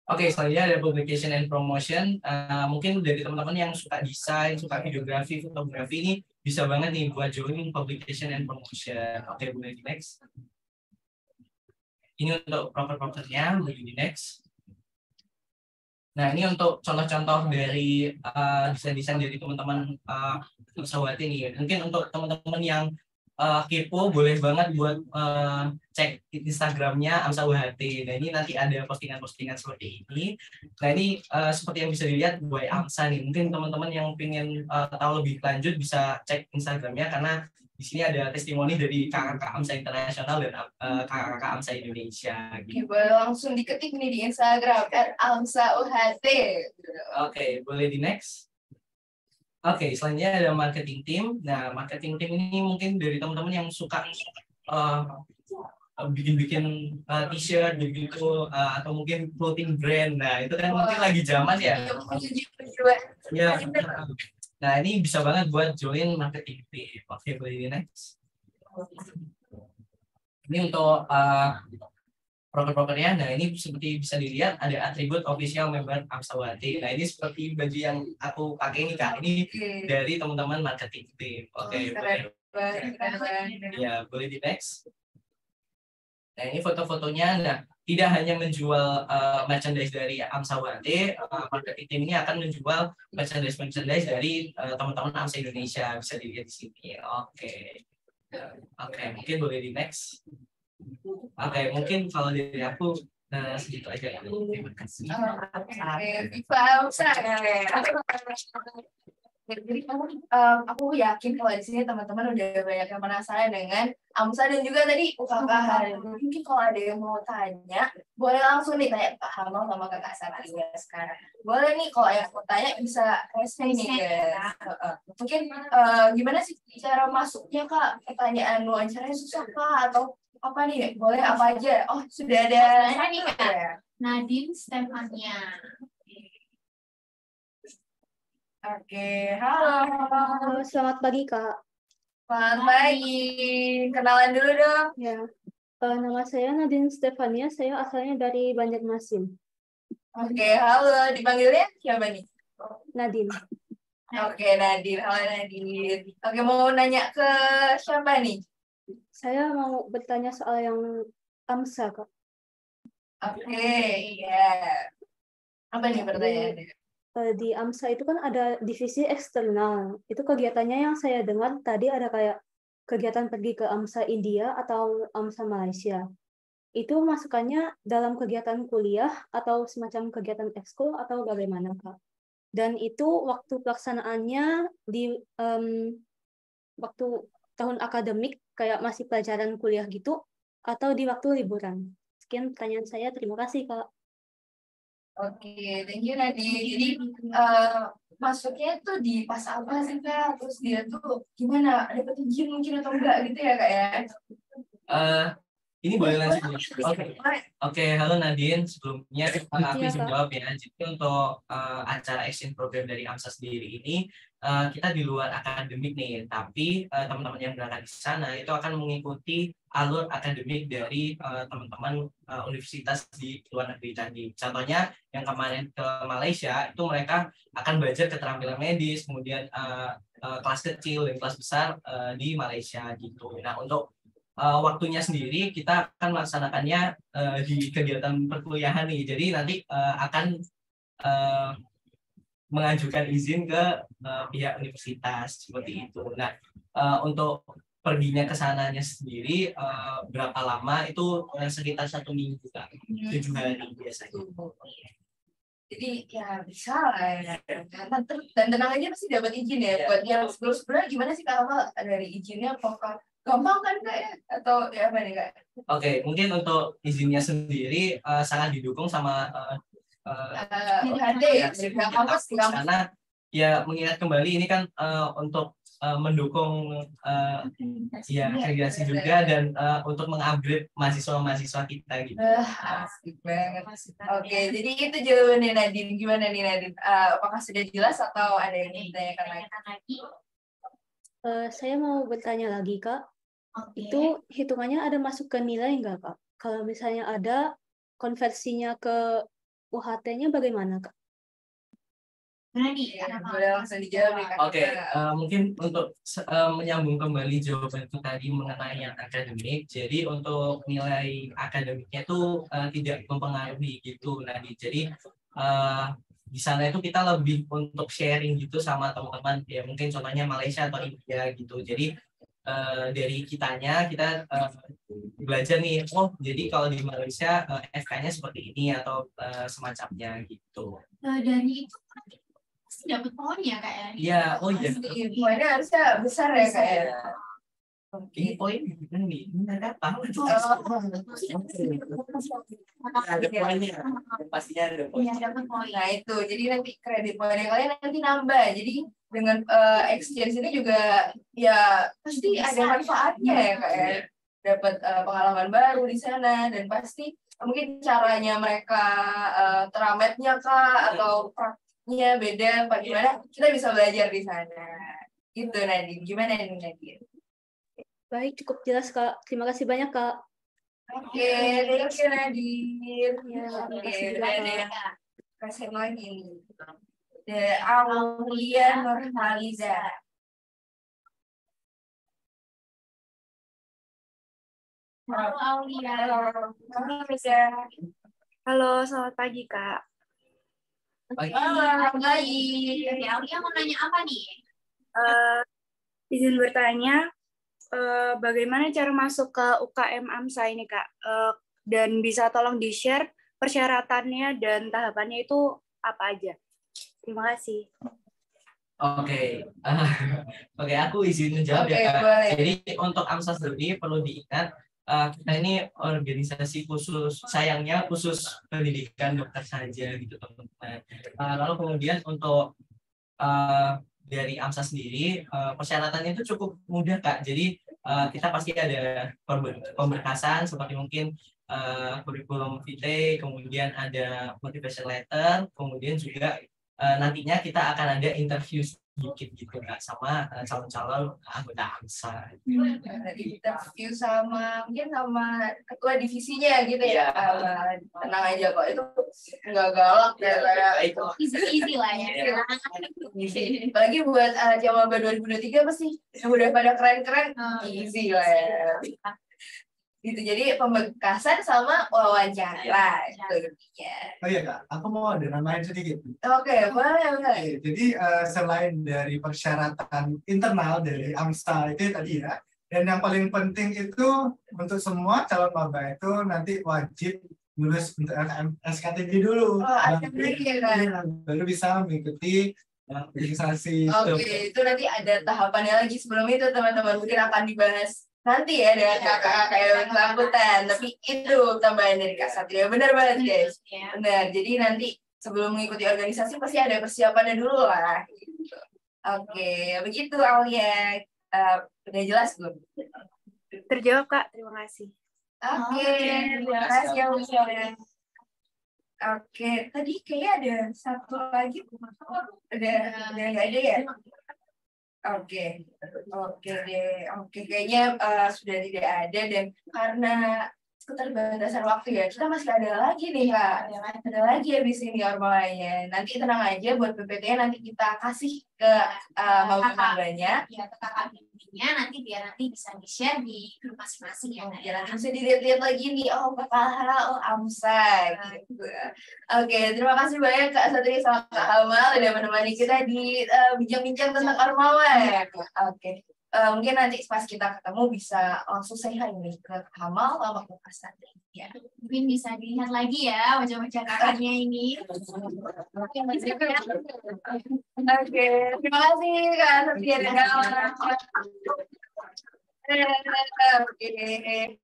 D: Oke, selanjutnya ada publication and promotion. Mungkin dari teman-teman yang suka desain, suka videografi, fotografi ini bisa banget nih buat join publication and promotion. Oke, boleh di next. Ini untuk proper-propernya, boleh di next. Nah, ini untuk contoh-contoh dari desain-desain dari teman-teman Amsawati nih. Mungkin untuk teman-teman yang kepo, boleh banget buat cek Instagramnya Amsawati. Nah, ini nanti ada postingan-postingan seperti ini. Nah, ini seperti yang bisa dilihat by Amsa nih. Mungkin teman-teman yang ingin tahu lebih lanjut bisa cek Instagramnya, karena di sini ada testimoni dari kakak-kakak Amsa Internasional dan kakak-kakak Amsa Indonesia.
A: Gitu. Boleh langsung diketik nih di Instagram @amsauht.
D: Oke, boleh di next. Oke, selanjutnya ada marketing team. Nah, marketing team ini mungkin dari teman-teman yang suka bikin-bikin t-shirt gitu, atau mungkin clothing brand. Nah, itu kan mungkin lagi zaman ya. Ya. Nah, ini bisa banget buat join marketing team. Oke, boleh di next. Ini untuk proker-prokernya. Nah, ini seperti bisa dilihat ada atribut official member Amsawati. Nah, ini seperti baju yang aku pakai ini, Kak. Ini dari teman-teman marketing team. Oke, boleh. Ya, boleh di next. Nah, ini foto-fotonya. Nah, tidak hanya menjual merchandise dari Amsawati, marketing team ini akan menjual merchandise dari teman-teman Amsa Indonesia. Bisa dilihat di sini. Oke. Oke, mungkin boleh di next. Oke, mungkin kalau dari aku segitu aja. Terima kasih.
A: Jadi aku yakin kalau di sini teman-teman udah banyak yang penasaran dengan Amsa dan juga tadi UKKH. Mungkin kalau ada yang mau tanya, boleh langsung nih tanya Kak Hamal sama Kakak Satria sekarang. Boleh nih kalau yang mau tanya bisa raise nih guys. Mungkin gimana sih cara masuknya Kak? Pertanyaan wawancaranya susah Kak atau apa nih? Boleh apa aja? Oh, sudah ada
B: nih Kak. Nadine Stefania.
A: Oke, halo.
F: Halo, selamat pagi, Kak.
A: Selamat pagi. Kenalan dulu dong.
F: Ya, nama saya Nadine Stefania, saya asalnya dari Banjarmasin.
A: Oke, halo. Dipanggilnya siapa nih?
F: Nadine.
A: Oke, Nadine. Halo, Nadine. Oke, mau nanya ke siapa nih?
F: Saya mau bertanya soal yang Amsa, Kak.
A: Oke, iya. Apa nih pertanyaannya?
F: Di AMSA itu kan ada divisi eksternal. Itu kegiatannya yang saya dengar tadi ada kayak kegiatan pergi ke AMSA India atau AMSA Malaysia. Itu masukannya dalam kegiatan kuliah atau semacam kegiatan ekskul atau bagaimana, Kak? Dan itu waktu pelaksanaannya di waktu tahun akademik kayak masih pelajaran kuliah gitu atau di waktu liburan? Sekian pertanyaan saya. Terima kasih, Kak.
A: Oke, thank you Nadine. Jadi masuknya tuh di pas apa sih Kak? Terus dia tuh gimana? Dapat izin mungkin atau enggak gitu ya Kak ya?
D: Ini boleh langsung. Oke, halo Nadine. Sebelumnya aku izin jawab ya. Jadi untuk acara exchange program dari AMSA sendiri ini kita di luar akademik nih, tapi teman-teman yang berada di sana itu akan mengikuti alur akademik dari teman-teman universitas di luar negeri tadi. Contohnya yang kemarin ke Malaysia itu mereka akan belajar keterampilan medis, kemudian kelas kecil dan kelas besar di Malaysia gitu. Nah, untuk waktunya sendiri kita akan melaksanakannya di kegiatan perkuliahan nih. Jadi nanti akan mengajukan izin ke pihak universitas seperti itu. Nah, untuk perginya ke sananya sendiri berapa lama itu sekitar 1 minggu Kak. 7 hari biasanya.
A: Jadi ya bisa lah ya. Dan tenang aja pasti dapat izin ya. Buat yang sebelum-sebelumnya gimana sih Kak Amal dari izinnya? Apakah gampang kan Kak ya? Atau ya apa nih Kak?
D: Oke, mungkin untuk izinnya sendiri sangat didukung sama UHT ya, karena ya mengingat kembali ini kan untuk mendukung ya akreditasi juga dan untuk mengupgrade mahasiswa-mahasiswa kita gitu.
A: Asik banget. Oke, jadi itu jawabannya Nadine. Gimana nih Nadine? Apakah sudah jelas atau ada yang ingin ditanyakan lagi?
F: Saya mau bertanya lagi, Kak.
B: Oke.
F: Itu hitungannya ada masuk ke nilai nggak, Kak? Kalau misalnya ada, konversinya ke UHT-nya bagaimana, Kak?
B: Gimana nih?
A: Boleh langsung dijawab ya, Kak.
D: Oke, mungkin untuk menyambung kembali jawaban itu tadi mengenai yang akademik. Jadi untuk nilai akademiknya itu tidak mempengaruhi gitu. Jadi di sana itu kita lebih untuk sharing gitu sama teman-teman. Ya mungkin contohnya Malaysia atau India gitu. Jadi dari kita belajar nih, oh jadi kalau di Malaysia FK-nya seperti ini atau semacamnya gitu.
B: Dari itu pasti dapat poin ya Kak ya?
D: Iya, oh iya.
A: Poinnya harusnya besar ya Kak ya.
D: Ini poin ini ada apa? Ada poinnya, pastinya ada poin.
B: Iya, dapat poin.
A: Nah itu, jadi nanti kredit poinnya kalian nanti nambah. Jadi dengan exchange ini juga ya pasti ada manfaatnya ya Kak ya. Dapat pengalaman baru di sana dan pasti mungkin caranya mereka terametnya Kak atau praktiknya beda apa gimana kita bisa belajar di sana. Gitu Nadine. Gimana nih Nadine?
F: Baik, cukup jelas, Kak. Terima kasih banyak, Kak.
A: Oke, thank you Nadine.
F: Ya, terima
A: Oke,
F: kasih
A: udah
F: juga,
A: ada
F: Kak.
A: yang kasih lagi nih. Aulia Nurhaliza.
B: Halo Aulia.
A: Halo Aulia.
G: Halo, selamat pagi, Kak.
A: Halo, pagi.
B: Dari Aulia mau nanya apa nih?
G: Izin bertanya, bagaimana cara masuk ke UKM AMSA ini, Kak? Dan bisa tolong di-share persyaratannya dan tahapannya itu apa aja? Terima kasih.
D: Oke, oke, aku izin menjawab
A: Oke,
D: ya Kak.
A: boleh.
D: Jadi untuk AMSA sendiri perlu diingat kita ini organisasi khusus, sayangnya khusus pendidikan dokter saja gitu teman-teman. Lalu kemudian untuk dari AMSA sendiri persyaratannya itu cukup mudah Kak. Jadi kita pasti ada pemberkasan seperti mungkin kurikulum vitae, kemudian ada motivation letter, kemudian juga nantinya kita akan ada interview sedikit gitu Kak sama calon-calon anggota AMSA.
A: Interview sama mungkin sama ketua divisinya gitu ya. Tenang aja kok itu nggak galak ya kayak itu.
B: Easy lah ya.
A: Apalagi buat Jawa 2023 pasti udah pada keren-keren, easy lah ya. Gitu, jadi pembekasan sama wawancara itu intinya.
C: Oh iya Kak, aku mau ada nambahin sedikit.
A: Oke, boleh.
C: Oke, jadi selain dari persyaratan internal dari AMSTA itu tadi ya, dan yang paling penting itu untuk semua calon maba itu nanti wajib lulus untuk SKTG dulu.
A: Oh, ada lagi ya Kak?
C: Baru bisa mengikuti organisasi.
A: Oke, itu nanti ada tahapannya lagi sebelum itu teman-teman mungkin akan dibahas nanti ya dengan kakak-kakak yang bersangkutan. Tapi itu tambahan dari Kak Satria. Benar banget guys. Benar. Jadi nanti sebelum mengikuti organisasi pasti ada persiapannya dulu lah. Gitu. Oke, begitu Aulia. Udah jelas belum?
G: Terjawab, Kak. Terima kasih.
A: Oke, terima kasih Aulia. Oke, tadi kayaknya ada satu lagi. Udah nggak ada ya? Oke deh. Oke, kayaknya sudah tidak ada dan karena keterbatasan waktu ya, kita masih ada lagi nih Kak. Ada lagi habis ini ormalanya. Nanti tenang aja buat PPT-nya nanti kita kasih ke maba-mabanya.
B: Ya, ke kakak bimbingnya nanti biar nanti bisa di-share di grup masing-masing ya.
A: Ya, nanti bisa dilihat-lihat lagi nih, oh kepala, oh AMSA gitu. Oke, terima kasih banyak Kak Satria sama Kak Hamal udah menemani kita di bincang-bincang tentang Ormawa. Oke, mungkin nanti pas kita ketemu bisa langsung say hi nih ke Kak Hamal sama Kak Satria. Ya.
B: Mungkin bisa dilihat lagi ya wajah-wajah kakaknya ini.
A: Oke, terima kasih Kak Satria dan Kak Hamal. Oke.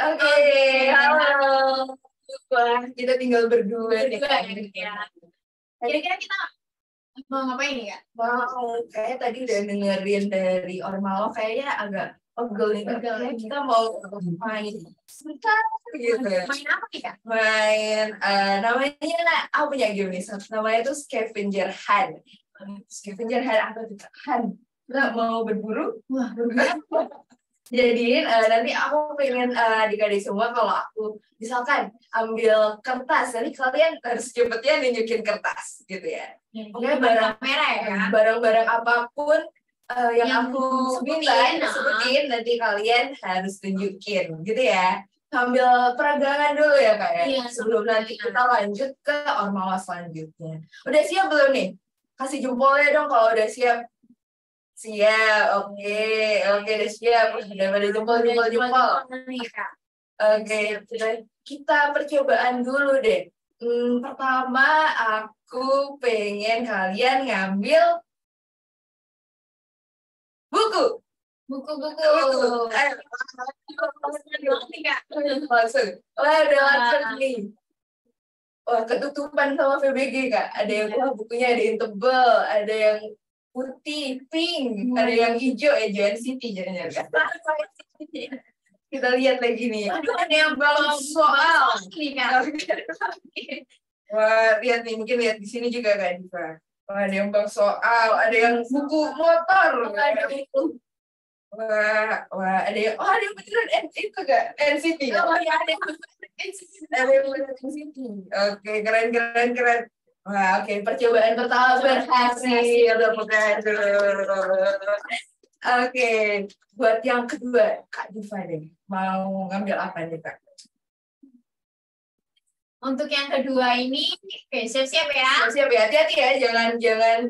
A: Oke, halo. Wah, kita tinggal berdua nih.
B: Ya. Kira-kira kita mau ngapain nih Kak?
A: Mau, kayak tadi udah dengerin dari Ormalo, kayaknya agak pegel nih. Kak. Kayaknya kita mau main sebentar gitu.
B: Main apa nih Kak?
A: Main, namanya, aku punya game nih, namanya tuh scavenger hunt. Scavenger hunt apa tuh? Hunt. Kita mau berburu? Wah, berburu. Jadi nanti aku pengen adik-adik semua kalau aku misalkan ambil kertas, nanti kalian harus cepetnya nunjukin kertas gitu ya. Pokoknya barang-barang apapun yang aku sebutin nanti kalian harus tunjukin gitu ya. Ambil peragangan dulu ya Kak ya.
B: Iya,
A: sebelum nanti kita lanjut ke Ormawa selanjutnya. Udah siap belum nih? Kasih jempolnya dong kalau udah siap. Siap, oke, udah siap. Udah pada jempol. Oke, kita percobaan dulu deh. Pertama, aku pengen kalian ngambil buku. Ayo. Langsung. Wah, udah langsung nih. Wah, ketutupan sama VBG Kak. Ada yang bukunya ada yang tebel, ada yang putih, pink, ada yang hijau, Joan City jangan kita lihat lagi nih. Ada yang balon soal. Wah, lihat nih, mungkin lihat di sini juga Kak Diva. Wah, ada yang balon soal, ada yang buku motor. Wah, ada yang beneran itu Kak, NCT. Oh ya, ada yang NCT. Oke, keren. Wah, oke. Percobaan pertama berhasil. Oke, buat yang kedua, Kak Diva deh. Mau ngambil apa nih, Kak?
B: Untuk yang kedua ini, oke, siap-siap ya.
A: Siap ya, hati-hati ya, jangan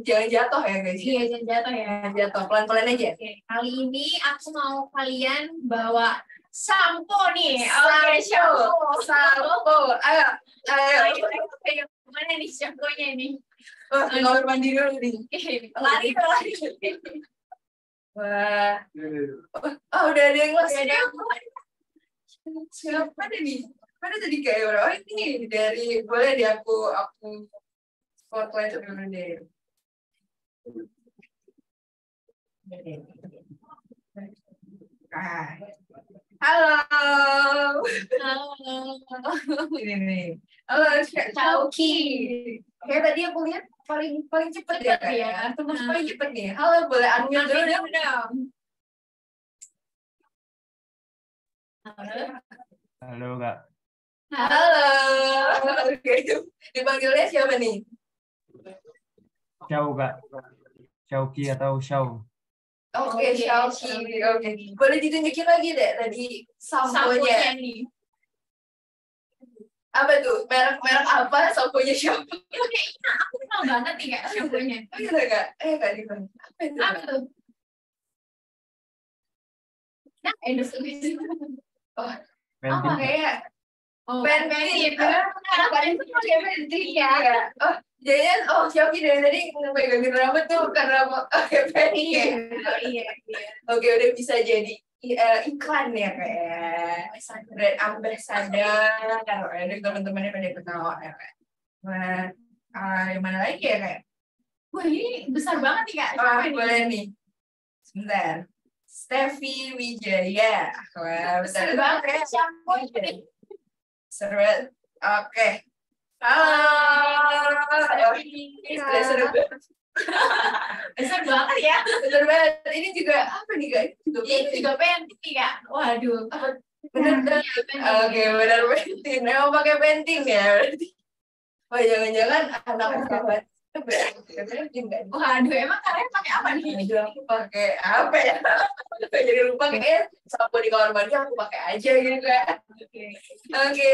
A: jatuh ya guys.
B: Iya, jangan jatuh ya.
A: Jatuh, pelan-pelan aja.
B: Oke, kali ini aku mau kalian bawa sampo nih. Oke,
A: Sampo. Ayo.
B: Mana nih samponya nih?
A: Wah, kamar mandi dulu nih.
B: Lari.
A: Wah. Oh, udah ada yang masuk. Siapa ada nih? Mana tadi kayak orang? Oh, ini dari boleh di aku spotlight dulu deh. Halo. Ini nih. Halo, Chauki. Kayak tadi aku lihat paling cepet ya. Terus paling cepet nih. Halo, boleh unmute dulu dong.
H: Halo Kak.
A: Halo. Oke. Dipanggilnya siapa nih?
H: Xiao Kak. Xiaoki atau Xiao.
A: Oke, Xiaoki. Oke. Boleh ditunjukin lagi deh tadi samponya.
B: Nih.
A: Apa tuh? Merek apa samponya siapa?
B: Kayaknya aku kenal banget nih Kak samponya.
A: Oh gitu Kak? Kak Diva.
B: Apa tuh? Nah, endorse.
A: Oh,
H: Penting.
A: apa kayak
B: Pentin.
A: Kalian tuh pakai pentin ya? Oh, jadinya Xiaoki dari tadi megangin rambut tuh karena pakai pentin.
B: Iya.
A: Oke, udah bisa jadi iklan ya kayak brand ambassador kalau ada teman-temannya pada ketawa ya kayak. Nah, yang mana lagi ya kayak?
B: Wah, ini besar banget nih Kak.
A: Boleh nih. Sebentar. Steffi Wijaya. Wah, besar banget ya. Seru banget. Oke. Halo. Seru banget.
B: Besar banget ya.
A: Bener banget. Ini juga apa nih Kak?
B: Ini juga pentin nih Kak. Waduh.
A: Bener. Oke, bener pentin. Emang pakai pentin ya berarti. Wah, jangan-jangan anak sahabat pentin kan?
B: Waduh, emang kalian pakai apa nih?
A: Aku pakai apa ya? Jadi lupa kayak sampo di kamar mandi aku pakai aja gitu Kak. Oke.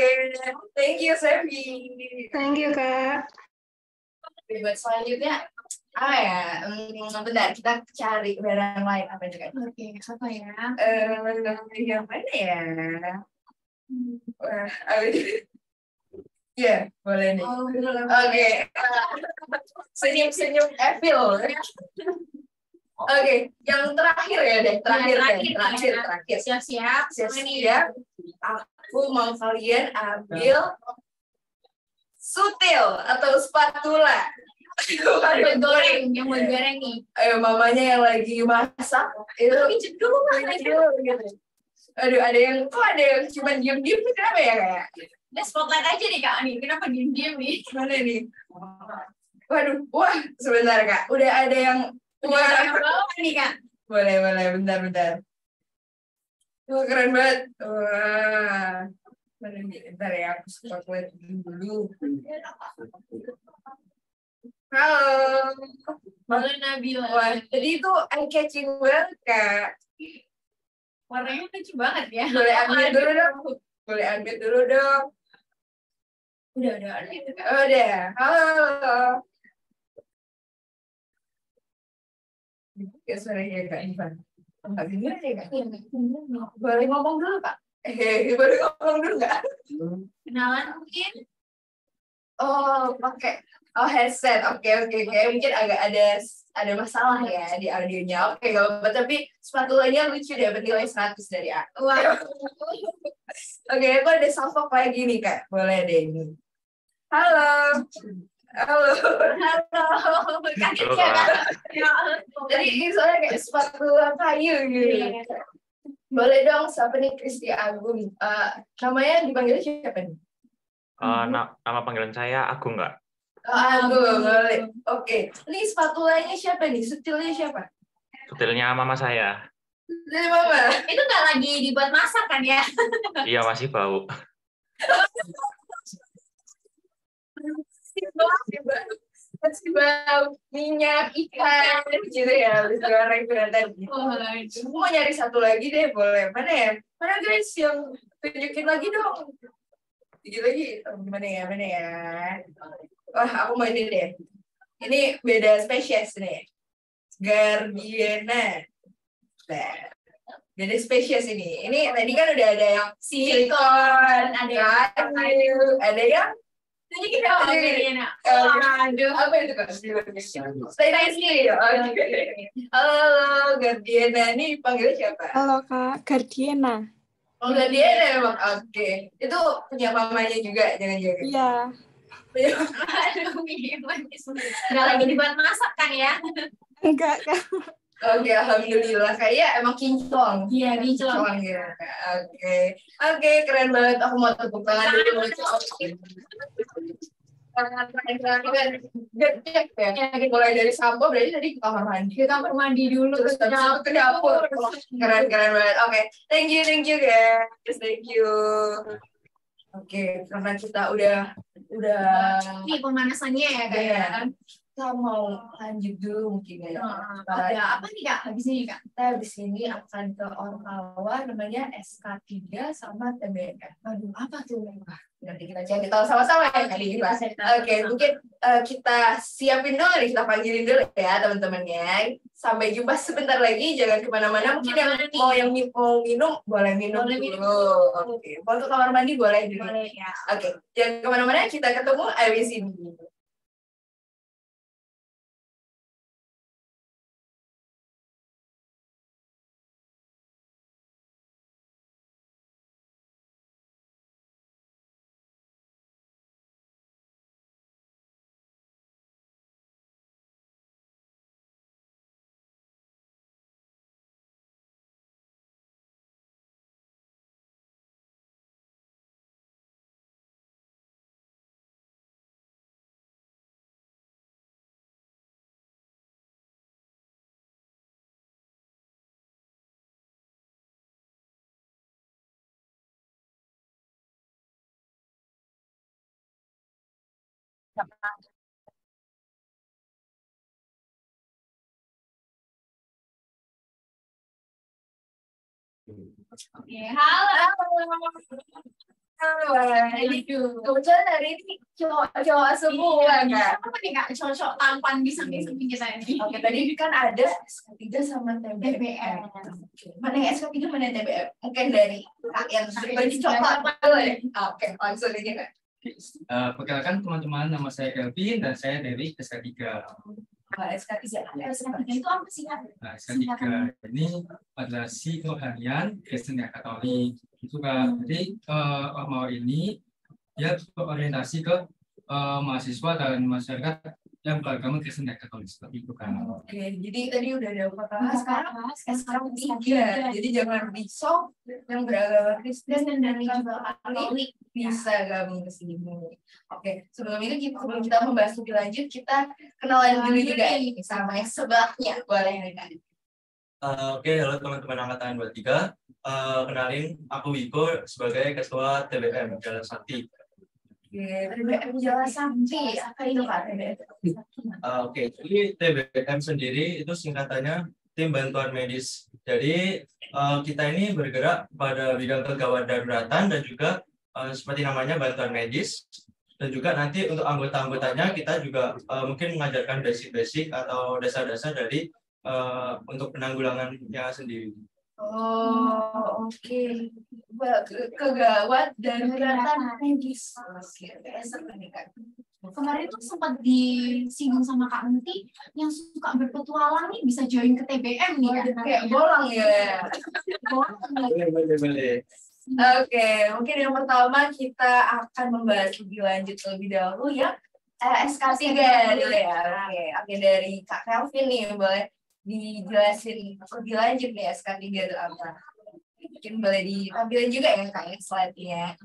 A: Thank you Sevi.
G: Thank you, Kak.
A: Buat selanjutnya apa ya? Bentar, kita cari barang lain apa juga.
B: Oke, apa ya?
A: Yang mana ya? Wah, ya, boleh nih. Oke. Senyum-senyum Evil. Oke, yang terakhir ya deh, terakhir.
B: Siap-siap.
A: Siap-siap. Aku mau kalian ambil sutil atau spatula.
B: Yang goreng nih.
A: Ayo mamanya yang lagi masak itu
B: Pijet dulu
A: gitu. Aduh, ada yang cuma diem-diem kenapa ya kayak?
B: Udah spotlight aja nih Kak nih. Kenapa diem-diem nih?
A: Mana nih? Waduh, wah sebentar Kak. Udah ada yang
B: Wah, nih Kak.
A: boleh, bentar. Wah, keren banget. Wah. Mana nih? Bentar ya, aku spotlight dulu. Halo.
B: Halo Nabila.
A: Wah, jadi itu eye catching banget Kak.
B: Warnanya lucu banget ya.
A: Boleh ambil dulu dong.
B: Udah itu Kak.
A: Udah. Halo. Ya suaranya Kak Ivan. Enggak dengar ya Kak? Boleh ngomong dulu Kak? Boleh ngomong dulu nggak?
B: Kenalan mungkin?
A: Oh, pakai headset. Oke. Mungkin agak ada masalah ya di audionya. Oke, nggak apa-apa. Tapi spatulanya lucu deh, bernilai 100 dari aku.
B: Wah.
A: Oke, aku ada salvo lagi nih Kak. Boleh deh ini. Halo.
B: Kaget ya Kak.
A: Jadi ini soalnya kayak spatula kayu gitu. Boleh dong, siapa nih Kristi Agung? Namanya dipanggil siapa nih?
I: Nama panggilan saya Agung, nggak?
A: Agung, boleh. Oke. Ini spatulanya siapa nih? Sutilnya siapa?
I: Sutilnya mama saya.
A: Dari mama.
B: Itu nggak lagi dibuat masak kan ya?
I: Iya, masih bau.
A: Masih bau minyak ikan gitu ya, habis goreng tadi. Aku mau nyari satu lagi deh, boleh? Mana ya? Mana guys yang tunjukin lagi dong? Sedikit lagi, mana ya? Wah, aku mau ini deh. Ini beda spesies nih. Gardiena. Nah, beda spesies ini. Ini tadi kan udah ada yang silikon, ada kayu, ada yang
B: Tunjukin dong Gardiena.
A: Aduh, apa itu Kak? Stay nice nih. Halo, Gardiena. Ini panggil siapa?
J: Halo Kak, Gardiena.
A: Oh, Gardiena emang. Oke. Itu punya mamanya juga, jangan-jangan.
J: Iya.
B: Aduh, nggak lagi dibuat masak kan ya?
J: Enggak Kak.
A: Oke, alhamdulillah. Kayak emang kinclong.
B: Iya, kinclong.
A: Ya. Oke, keren banget. Aku mau tepuk tangan dulu. Keren. Ya. Mulai dari sampo, berarti tadi ke kamar mandi.
B: Ke kamar mandi dulu.
A: Terus ke dapur. Keren banget. Oke, thank you guys. Thank you. Oke, karena kita udah
B: Ini pemanasannya ya Kak ya.
A: Kita mau lanjut dulu mungkin ya.
B: Ada apa nih Kak habis ini Kak?
A: Kita habis ini akan ke Orkawa, namanya SK3 sama TBK.
B: Aduh, apa tuh?
A: Nanti kita cari tahu sama-sama ya kali ini. Oke, mungkin kita siapin dulu nih, kita panggilin dulu ya teman-temannya. Sampai jumpa sebentar lagi, jangan kemana-mana. Mungkin yang mau minum boleh minum dulu. Oke, mau ke kamar mandi boleh juga.
B: Boleh ya.
A: Oke, jangan kemana-mana. Kita ketemu abis ini.
B: Oke, halo.
A: Kebetulan hari ini cowok semua kan.
B: Apa nih Kak cocok tampan di samping-samping kita ini?
A: Oke, tadi kan ada SK3 sama TBM. Mana yang SK3 mana yang TBM? Mungkin dari Kak yang berbagi coklat dulu ya. Oke, langsung aja Kak.
H: Perkenalkan teman-teman, nama saya Kelvin dan saya dari SK3.
A: SK3.
B: SK3 itu apa sih, Kak?
H: Nah, SK3 ini adalah si kerohanian Kristen ya Katolik. Itu kan. Jadi mau ini dia berorientasi ke mahasiswa dan masyarakat yang beragama Kristen ya Katolik seperti itu kan.
A: Oke, jadi tadi udah ada UKKH, sekarang tiga. Jadi jangan risau yang beragama Kristen dan juga Katolik bisa gabung ke sini. Oke, sebelum kita membahas lebih lanjut, kita kenalan dulu juga nih sama yang sebelahnya. Boleh kan?
D: Oke, halo teman-teman angkatan 23. Kenalin, aku Wiko sebagai ketua TBM Jalan Sakti.
A: TBM Jalan Sakti, apa itu Kak TBM?
D: Oke, jadi TBM sendiri itu singkatannya Tim Bantuan Medis. Jadi kita ini bergerak pada bidang kegawat daruratan dan juga seperti namanya bantuan medis. Dan juga nanti untuk anggota-anggotanya kita juga mungkin mengajarkan basic-basic atau dasar-dasar dari untuk penanggulangannya sendiri.
A: Oh, oke. Kegawat daruratan medis.
B: Kemarin tuh sempat disinggung sama Kak Unti yang suka berpetualang nih bisa join ke TBM nih kan?
A: Kayak bolang ya.
D: Boleh.
A: Oke, mungkin yang pertama kita akan membahas lebih lanjut terlebih dahulu ya SK3 dulu ya. Oke, dari Kak Kelvin nih boleh dijelasin lebih lanjut nih SK3 itu apa? Mungkin boleh ditampilkan juga ya Kak slide-nya.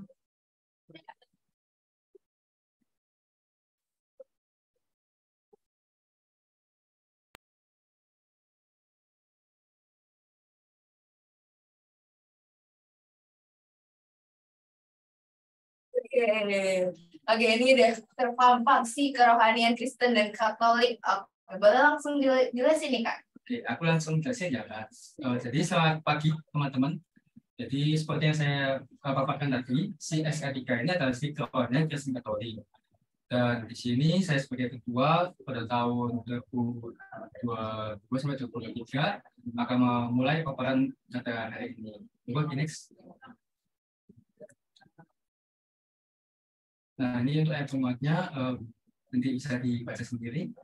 A: Oke, ini udah terpampang sih kerohanian Kristen dan Katolik. Oke, boleh langsung jelasin nih Kak.
H: Oke, aku langsung jelasin ya Kak. Jadi selamat pagi teman-teman. Jadi seperti yang saya paparkan tadi, si SK3 ini adalah si kerohanian Kristen Katolik. Dan di sini saya sebagai ketua pada tahun 2022 sampai 2023 akan memulai paparan pada hari ini. Coba next. Nah, ini untuk formatnya nanti bisa dibaca sendiri.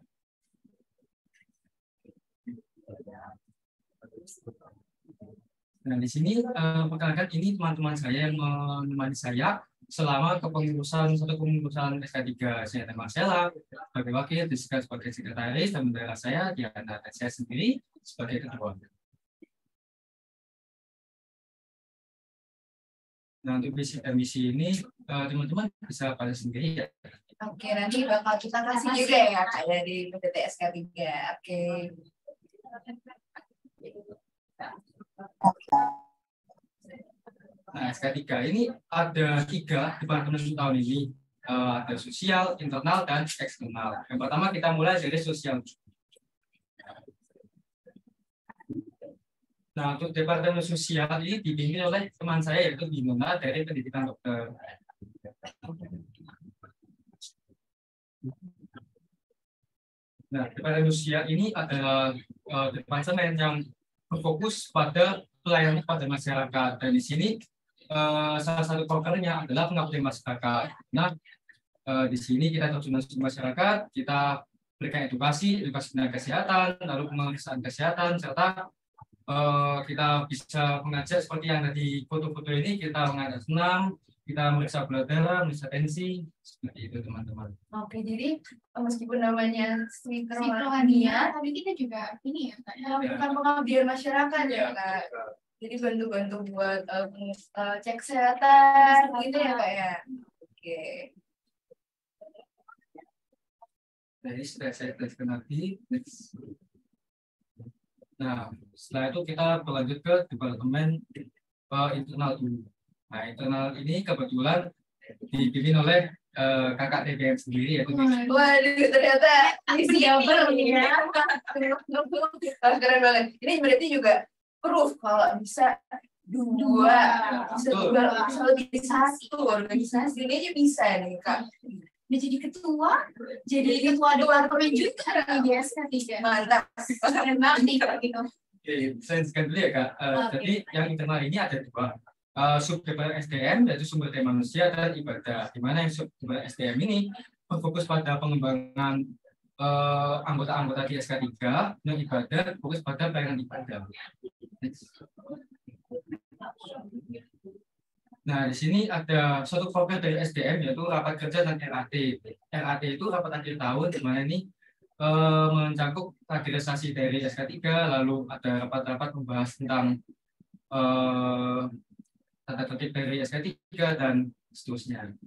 H: Nah, di sini perkenalkan ini teman-teman saya yang menemani saya selama kepengurusan SK3. Saya nama Marcella sebagai wakil, Jessica sebagai sekretaris, dan bendera saya Diana dan saya sendiri sebagai ketua. Nah, untuk visi dan misi ini teman-teman bisa baca sendiri ya.
A: Oke, nanti bakal kita kasih juga ya Kak dari PTT SK3. Oke.
H: Nah, SK3 ini ada 3 departemen tahun ini. Ada sosial, internal, dan eksternal. Yang pertama kita mulai dari sosial. Nah, untuk departemen sosial ini dipimpin oleh teman saya yaitu Bimona dari pendidikan dokter. Nah, departemen sosial ini adalah departemen yang berfokus pada pelayanan pada masyarakat. Dan di sini salah satu prokernya adalah pengabdian masyarakat. Nah, di sini kita terjun ke masyarakat, kita berikan edukasi tentang kesehatan, lalu pemeriksaan kesehatan, serta kita bisa mengajak seperti yang ada di foto-foto ini, kita mengajak senam, kita meriksa gula darah, meriksa tensi, seperti itu teman-teman.
A: Oke, jadi meskipun namanya si
B: kerohanian, tapi kita juga ini ya Kak,
A: bukan pengabdian masyarakat ya Kak. Jadi bantu-bantu buat cek kesehatan gitu ya Kak ya. Oke.
H: Jadi sudah saya jelaskan nanti. Nah, setelah itu kita berlanjut ke departemen internal dulu. Nah, internal ini kebetulan dipimpin oleh kakak TBM sendiri yaitu.
A: Waduh, ternyata isi double ya. Keren banget. Ini berarti juga proof kalau bisa bisa lebih satu organisasi ini aja bisa nih Kak.
B: Udah jadi ketua departemen juga di SK3.
A: Mantap.
B: Keren banget nih Kak gitu.
H: Oke, saya jelaskan dulu ya Kak. Jadi yang internal ini ada 2. Sub-departemen SDM yaitu sumber daya manusia dan ibadah. Di mana yang sub-departemen SDM ini berfokus pada pengembangan anggota-anggota di SK3 yang ibadah fokus pada pelayanan ibadah. Nah, di sini ada suatu program dari SDM yaitu rapat kerja dan RAT. RAT itu rapat akhir tahun di mana ini mencakup kaderisasi dari SK3, lalu ada rapat-rapat membahas tentang tata tertib dari SK3 dan seterusnya.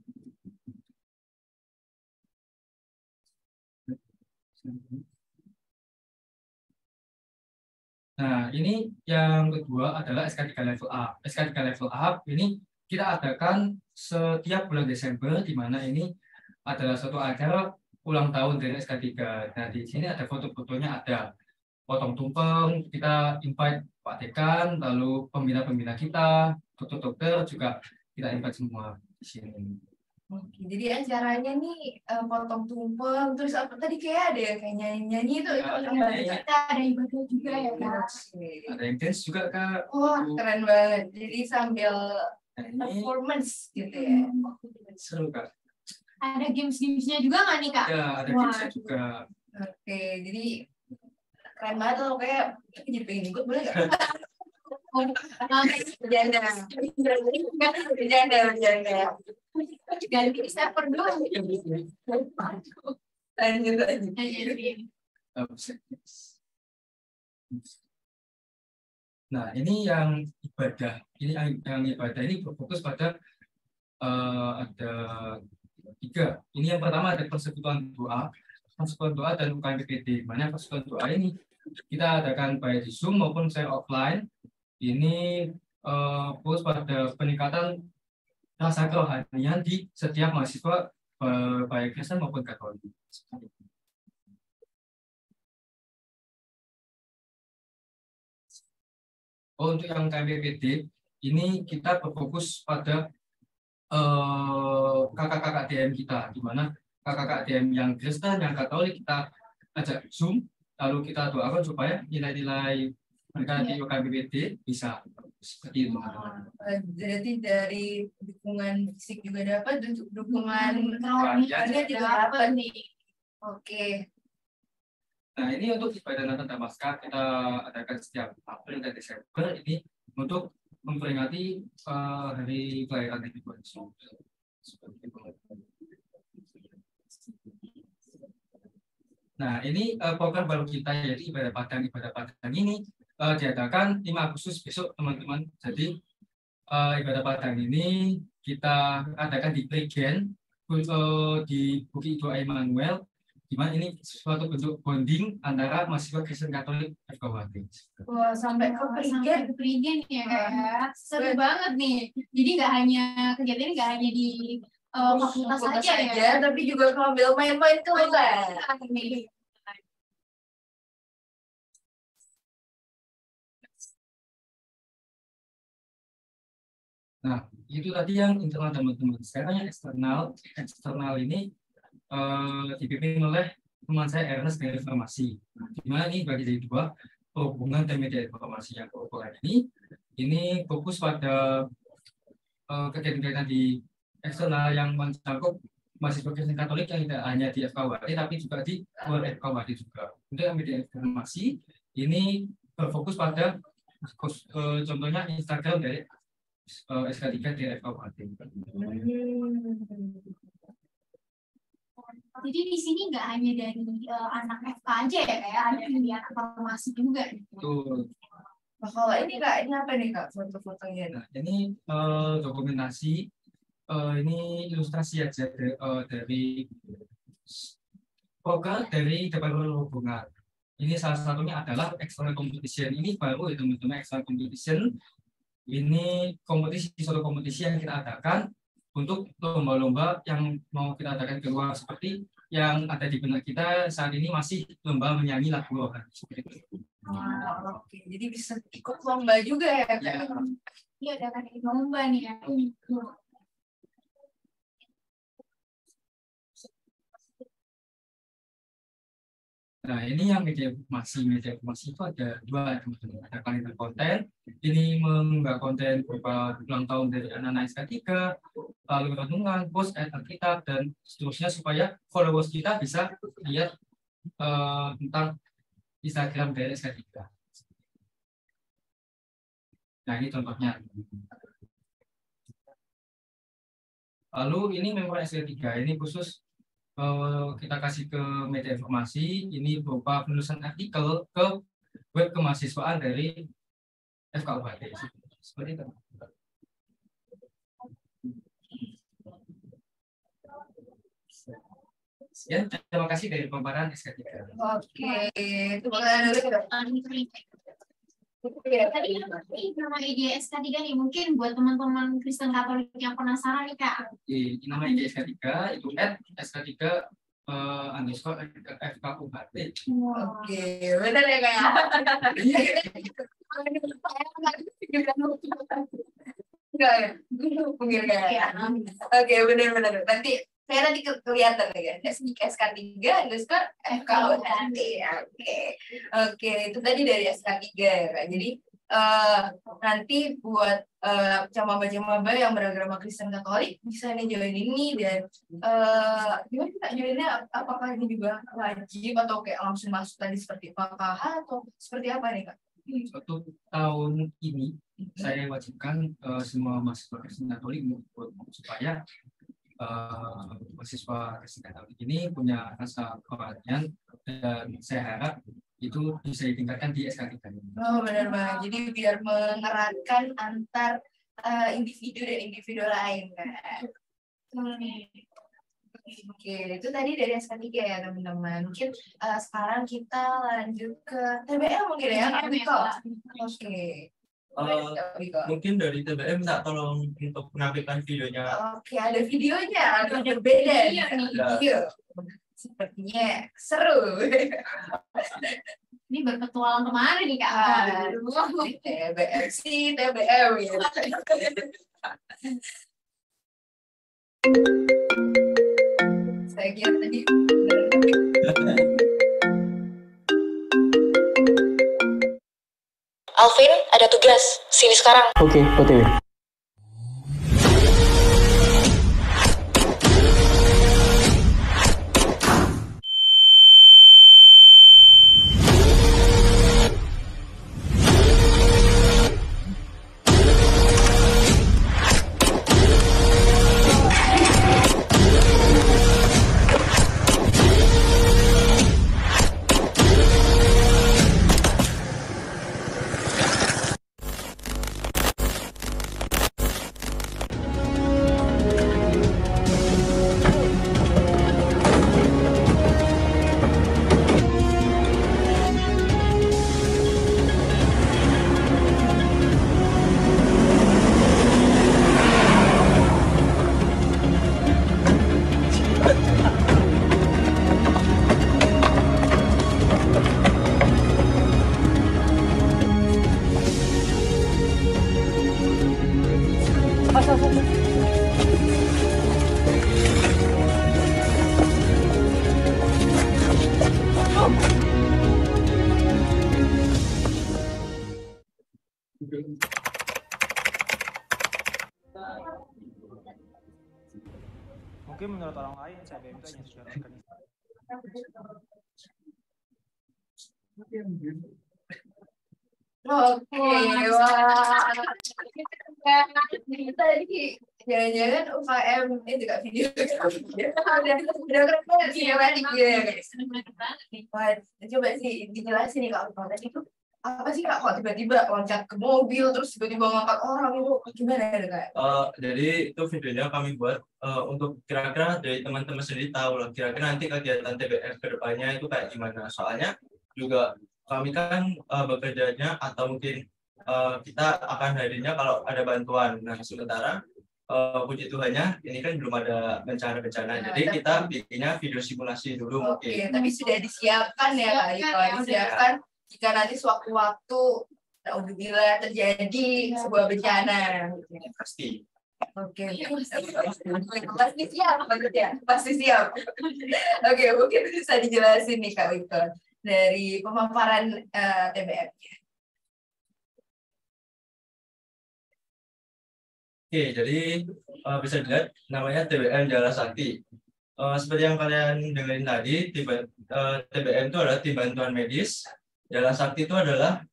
H: Nah, ini yang kedua adalah SK3 level up. SK3 level up ini kita adakan setiap bulan Desember, di mana ini adalah suatu acara ulang tahun dari SK3. Nah, di sini ada foto-fotonya, ada potong tumpeng, kita invite Pak Dekan, lalu pembina-pembina kita, dokter-dokter juga kita invite semua di sini.
A: Oke, jadi acaranya nih potong tumpeng, terus apa tadi kayak ada yang kayak nyanyi-nyanyi itu
B: Kita ada ibadah juga ya Kak.
H: Ada yang dance juga Kak.
A: Wah, keren banget. Jadi sambil performance gitu ya.
H: Seru Kak.
B: Ada games-gamesnya juga nggak nih Kak?
H: Ya, ada gamesnya juga.
A: Oke, jadi keren banget loh, kayak jadi pengen ikut, boleh nggak? Bercanda.
B: Ganti server doang.
A: Lanjut.
H: Nah, ini yang ibadah. Ini yang ibadah ini berfokus pada ada 3. Ini yang pertama ada persekutuan doa dan UKM PPD. Mana persekutuan doa ini kita adakan baik di Zoom maupun secara offline. Ini fokus pada peningkatan rasa kerohanian di setiap mahasiswa baik Kristen maupun Katolik. Untuk yang KMPPD ini kita berfokus pada kakak-kakak DM kita, di mana kakak-kakak DM yang Kristen, yang Katolik kita ajak Zoom, lalu kita doakan supaya nilai-nilai mereka di KMPPD bisa seperti itu.
A: Jadi dari dukungan fisik juga dapat, dukungan
B: rohani juga dapat nih.
A: Oke.
H: Nah, ini untuk ibadah Natal dan Paskah kita adakan setiap April dan Desember ini untuk memperingati hari kelahiran Nabi Yesus. Nah, ini program baru kita, yaitu ibadah Padang. Ibadah Padang ini diadakan 5 Agustus besok, teman-teman. Jadi ibadah Padang ini kita adakan di Prigen, di Bukit Dua Emmanuel, di mana ini suatu bentuk bonding antara mahasiswa Kristen Katolik FKUHT.
A: Wah, sampai ke
B: Prigen ya Kak. Seru banget nih. Jadi nggak hanya kegiatan ini nggak hanya di fakultas saja ya,
A: tapi juga ngambil main-main ke luar.
H: Nah, itu tadi yang internal teman-teman. Sekarang yang eksternal ini dipimpin oleh teman saya Ernest dari Informasi. Di mana ini bagi dari 2, hubungan dan media informasi. Yang keukuran ini fokus pada kegiatan-kegiatan di eksternal yang mencakup mahasiswa Kristen Katolik yang tidak hanya di FKUHT tapi juga di luar FKUHT juga. Untuk media informasi ini berfokus pada contohnya Instagram dari SK3 di FKUHT.
B: Jadi di sini nggak hanya dari anak FK aja ya kayak ada dari anak farmasi juga.
H: Betul.
A: Nah, kalau ini Kak, ini apa nih Kak foto-fotonya?
H: Nah, ini dokumentasi, ini ilustrasi aja dari program dari Departemen Hubungan. Ini salah satunya adalah external competition. Ini baru ya teman-teman, external competition. Ini suatu kompetisi yang kita adakan untuk lomba-lomba yang mau kita adakan keluar, seperti yang ada di benak kita saat ini masih lomba menyanyi lagu rohani seperti itu.
A: Oke, jadi bisa ikut lomba juga ya Kak?
B: Iya, ada kan lomba nih ya.
H: Nah, ini yang media informasi itu ada 2, teman-teman. Ada kalender konten, ini mengunggah konten berupa ulang tahun dari anak-anak SK3, lalu renungan, post, Alkitab, dan seterusnya supaya followers kita bisa lihat tentang Instagram dari SK3. Nah, ini contohnya. Lalu ini member SK3, ini khusus kita kasih ke media informasi, ini berupa penulisan artikel ke web kemahasiswaan dari FKUHT. Seperti itu. Sekian, terima kasih dari pemaparan SK3.
A: Oke, terima kasih dulu.
B: Tadi nama ide SK3 nih, mungkin buat teman-teman Kristen Katolik yang penasaran nih Kak.
H: Nama ide SK3 itu @SK3 underscore FKUHT.
A: Oke, benar ya Kak? Enggak ya? Mungkin kayak. Oke, benar-benar. Nanti saya nanti kelihatan ya, SK3 underscore FKUHT. Oke, itu tadi dari SK3 ya Kak. Jadi nanti buat maba-maba yang beragama Kristen Katolik bisa nih join ini dan gimana kita joinnya? Apakah ini juga wajib atau kayak langsung masuk tadi seperti PKH atau seperti apa nih Kak?
H: Untuk tahun ini saya wajibkan semua mahasiswa Kristen Katolik supaya mahasiswa Kristen Katolik ini punya rasa kepercayaan dan saya harap itu bisa ditingkatkan di SK3.
A: Oh benar banget. Jadi biar mengeratkan antar individu dan individu lain kan. Oke, itu tadi dari SK3 ya teman-teman. Mungkin sekarang kita lanjut ke TBL mungkin ya. Oke.
D: Mungkin dari TBM minta tolong untuk menampilkan videonya.
A: Oke, ada videonya, ada berbeda video. Sepertinya seru.
B: Ini berpetualang kemana nih Kak?
A: TBM sih, TBM ya. Saya kira tadi.
K: Alvin, ada tugas. Sini sekarang.
L: Oke, OTW.
M: Mungkin menurut orang lain CBM itu hanya sekedar
A: Oke, wah. Tadi jangan-jangan UKM itu Kak video. Udah keren sih ya guys. Coba sih dijelasin nih Kak, tadi itu apa sih Kak kok tiba-tiba loncat ke mobil terus tiba-tiba ngangkat orang itu gimana ya Kak?
D: Jadi itu videonya kami buat untuk kira-kira dari teman-teman sendiri tahu lah kira-kira nanti kegiatan TBF kedepannya itu kayak gimana. Soalnya juga kami kan bekerjanya atau mungkin kita akan hadirnya kalau ada bantuan. Nah sementara puji Tuhannya ini kan belum ada bencana-bencana. Jadi kita bikinnya video simulasi dulu.
A: Oke, tapi sudah disiapkan ya Kak, disiapkan jika nanti sewaktu-waktu bila terjadi sebuah bencana.
D: Pasti.
A: Oke, pasti siap maksudnya, pasti siap. Oke, mungkin bisa dijelasin nih Kak Wiktor dari pemaparan TBM.
D: Oke, jadi bisa dilihat namanya TBM Jala Sakti.
L: seperti yang kalian dengerin tadi, TBM itu adalah tim bantuan medis. Jala Sakti itu adalah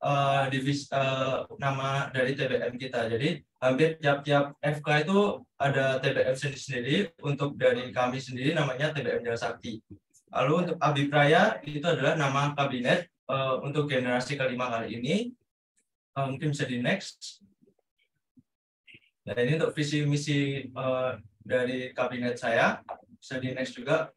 L: nama dari TBM kita. Jadi hampir tiap-tiap FK itu ada TBM sendiri. Untuk dari kami sendiri namanya TBM Jala Sakti. Lalu untuk Abipraya itu adalah nama kabinet untuk generasi kelima kali ini. Mungkin bisa di next. Nah, ini untuk visi misi dari kabinet saya. Bisa di next juga.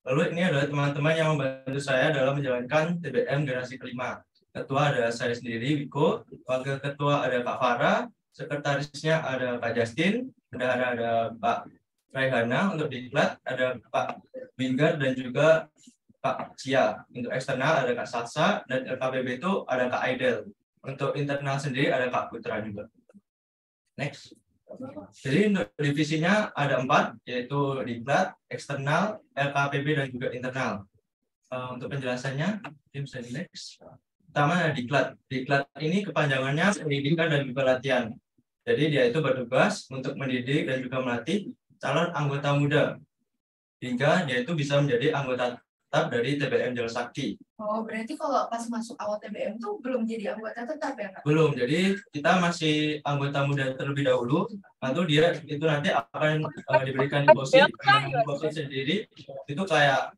L: Lalu ini adalah teman-teman yang membantu saya dalam menjalankan TBM generasi kelima. Ketua ada saya sendiri, Wiko. Wakil ketua ada Kak Farah. Sekretarisnya ada Kak Justin. Bendahara ada Pak Raihana. Untuk diklat ada Pak Binggar dan juga Kak Cia. Untuk eksternal ada Kak Salsa. Dan LKPB itu ada Kak Aidel. Untuk internal sendiri ada Kak Putra juga. Next. Jadi untuk divisinya ada 4, yaitu diklat, eksternal, LKPB, dan juga internal. Untuk penjelasannya, bisa di next. Pertama ada diklat. Diklat ini kepanjangannya pendidikan dan juga latihan. Jadi dia itu bertugas untuk mendidik dan juga melatih calon anggota muda. Hingga dia itu bisa menjadi anggota tetap dari TBM Jala Sakti.
A: Oh, berarti kalau pas masuk awal TBM tuh belum jadi anggota tetap ya, Kak?
L: Belum, jadi kita masih anggota muda terlebih dahulu, lalu dia itu nanti akan diberikan deposit sendiri, itu kayak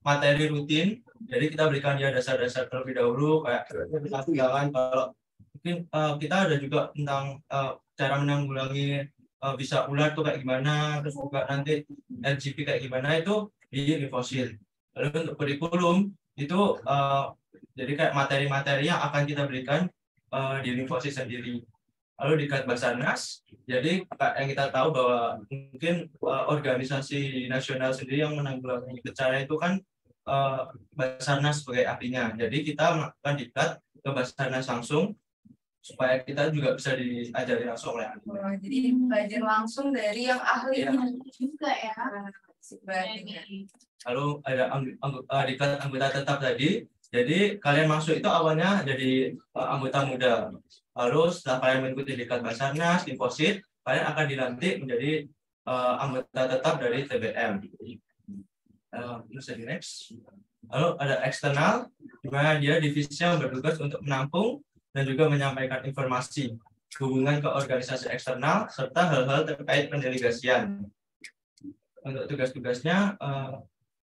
L: materi rutin, jadi kita berikan dia dasar-dasar terlebih dahulu, kayak pegangan kalau mungkin kita ada juga tentang cara menanggulangi bisa ular tuh kayak gimana, terus juga nanti LGP kayak gimana itu di Lifosil. Lalu untuk kurikulum itu jadi kayak materi-materi yang akan kita berikan di Lifosil sendiri. Lalu di Basarnas, jadi yang kita tahu bahwa mungkin organisasi nasional sendiri yang menanggulangi bencana itu kan Basarnas sebagai ahlinya. Jadi kita melakukan diklat ke Basarnas langsung supaya kita juga bisa diajari langsung oleh ahli.
A: Oh, jadi belajar langsung dari yang ahli
B: juga ya.
L: Lalu ada diklat anggota tetap tadi. Jadi kalian masuk itu awalnya jadi anggota muda. Lalu setelah kalian mengikuti diklat Basarnas, Lifosil, kalian akan dilantik menjadi anggota tetap dari TBM. Bisa di next. Lalu ada eksternal, di mana dia divisinya bertugas untuk menampung dan juga menyampaikan informasi hubungan ke organisasi eksternal serta hal-hal terkait pendelegasian. Untuk tugas-tugasnya,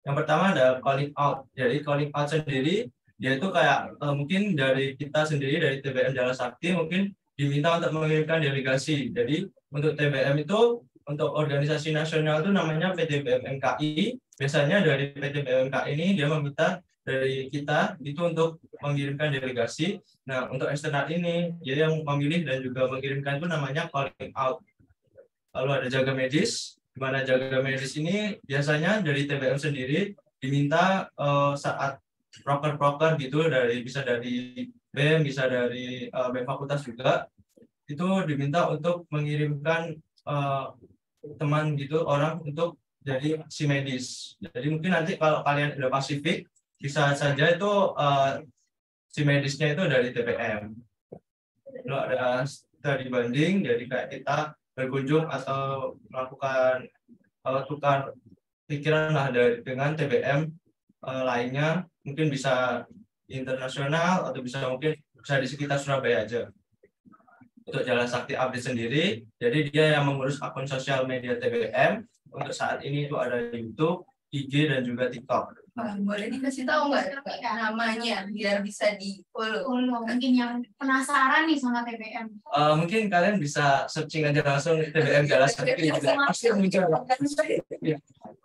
L: yang pertama ada calling out. Jadi calling out sendiri, dia itu kayak mungkin dari kita sendiri, dari TBM Jala Sakti, mungkin diminta untuk mengirimkan delegasi. Jadi untuk TBM itu, untuk organisasi nasional itu namanya PTBM MKI. Biasanya dari PTBM MKI ini, dia meminta dari kita itu untuk mengirimkan delegasi. Nah, untuk eksternal ini, dia yang memilih dan juga mengirimkan itu namanya calling out. Lalu ada jaga medis, di mana jaga medis ini biasanya dari TBM sendiri diminta saat proker-proker gitu, bisa dari BEM, bisa dari BEM fakultas juga, itu diminta untuk mengirimkan teman gitu, orang untuk jadi si medis. Jadi mungkin nanti kalau kalian udah Pasifik, bisa saja itu si medisnya itu dari TBM. Lalu ada studi banding, jadi kayak kita berkunjung atau melakukan tukar pikiran lah dengan TBM lainnya, mungkin bisa internasional atau bisa mungkin bisa di sekitar Surabaya aja. Untuk Jala Sakti update sendiri, jadi dia yang mengurus akun sosial media TBM. Untuk saat ini itu ada YouTube, IG, dan juga TikTok.
A: Boleh dikasih tahu nggak namanya biar bisa di-follow?
B: Mungkin yang penasaran nih sama TBM.
L: Mungkin kalian bisa searching aja langsung TBM Jala Sakti. Pasti muncul.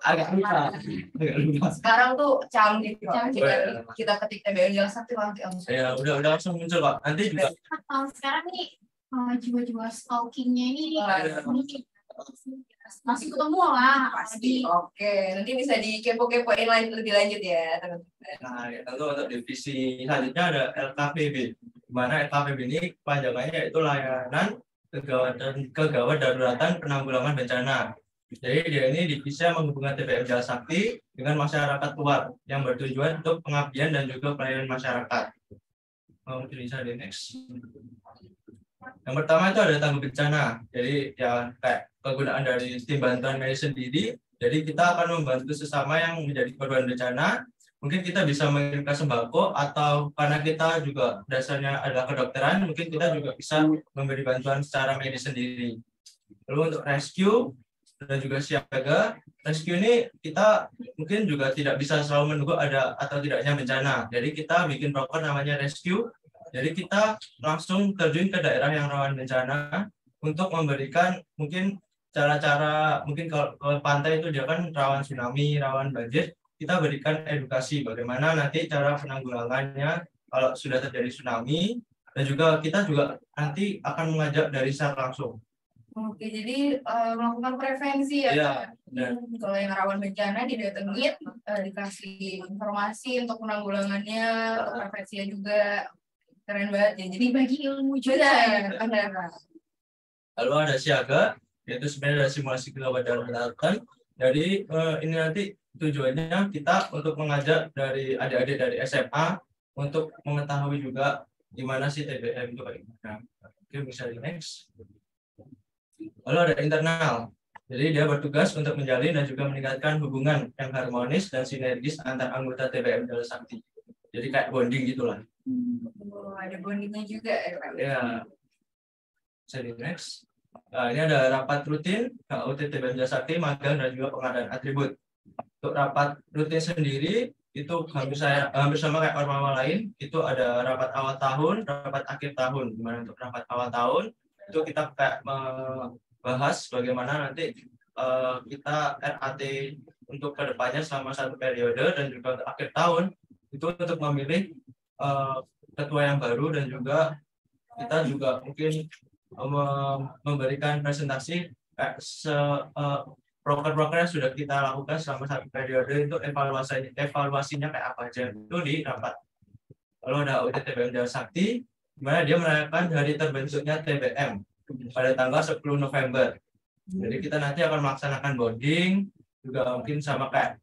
L: Agak lupa.
A: Sekarang tuh canggih. Kita ketik TBM Jala Sakti langsung.
L: Ya, udah langsung muncul kok. Nanti juga.
B: Sekarang nih jiwa-jiwa stalkingnya ini masih ketemu lah pasti.
A: Oke, nanti bisa dikepo-kepoin lebih lanjut ya teman-teman.
L: Nah, tentu untuk divisi selanjutnya ada LKPB, di mana LKPB ini panjangannya yaitu layanan kegawat daruratan penanggulangan bencana. Jadi dia ini divisi yang menghubungkan TBM Jala Sakti dengan masyarakat luar yang bertujuan untuk pengabdian dan juga pelayanan masyarakat. Mungkin bisa di next. Yang pertama itu ada tanggap bencana. Jadi ya kayak kegunaan dari tim bantuan medis sendiri Jadi kita akan membantu sesama yang menjadi korban bencana. Mungkin kita bisa mengirimkan sembako, atau karena kita juga dasarnya adalah kedokteran, mungkin kita juga bisa memberi bantuan secara medis sendiri. Lalu untuk rescue dan juga siaga, rescue ini kita mungkin juga tidak bisa selalu menunggu ada atau tidaknya bencana. Jadi kita bikin proker namanya rescue. Jadi kita langsung terjun ke daerah yang rawan bencana untuk memberikan mungkin cara-cara, mungkin kalau ke pantai itu dia kan rawan tsunami, rawan banjir, kita berikan edukasi bagaimana nanti cara penanggulangannya kalau sudah terjadi tsunami, dan juga kita juga nanti akan mengajak dari SAR langsung.
A: Oke, jadi melakukan prevensi ya.
L: Iya,
A: Kalau yang rawan bencana didatengin, dikasih informasi untuk penanggulangannya, untuk prevensinya juga. Keren banget ya. Jadi bagi ilmu juga.
L: Lalu ada siaga, yaitu sebenarnya ada simulasi kekhawatiran daratan. Jadi ini nanti tujuannya kita untuk mengajak dari adik-adik dari SMA untuk mengetahui juga gimana sih TBM itu kayak gimana. Oke, bisa di next. Lalu ada internal. Jadi dia bertugas untuk menjalin dan juga meningkatkan hubungan yang harmonis dan sinergis antar anggota TBM Jala Sakti. Jadi kayak bonding gitulah.
A: Ada bondingnya juga
L: ya. Bisa di next. Nah, ini ada rapat rutin KUT TBM Jala Sakti, magang dan juga pengadaan atribut. Untuk rapat rutin sendiri itu hampir sama kayak ormawa lain, itu ada rapat awal tahun, rapat akhir tahun. Dimana untuk rapat awal tahun itu kita kayak membahas bagaimana nanti kita RAT untuk kedepannya selama satu periode, dan juga untuk akhir tahun itu untuk memilih ketua yang baru, dan juga kita juga mungkin memberikan presentasi proker-proker yang sudah kita lakukan selama satu periode, itu evaluasinya kayak apa aja itu di rapat. Lalu ada audit TBM Jala Sakti, di mana dia merayakan hari terbentuknya TBM pada tanggal 10 November. Jadi kita nanti akan melaksanakan bonding, juga mungkin sama kayak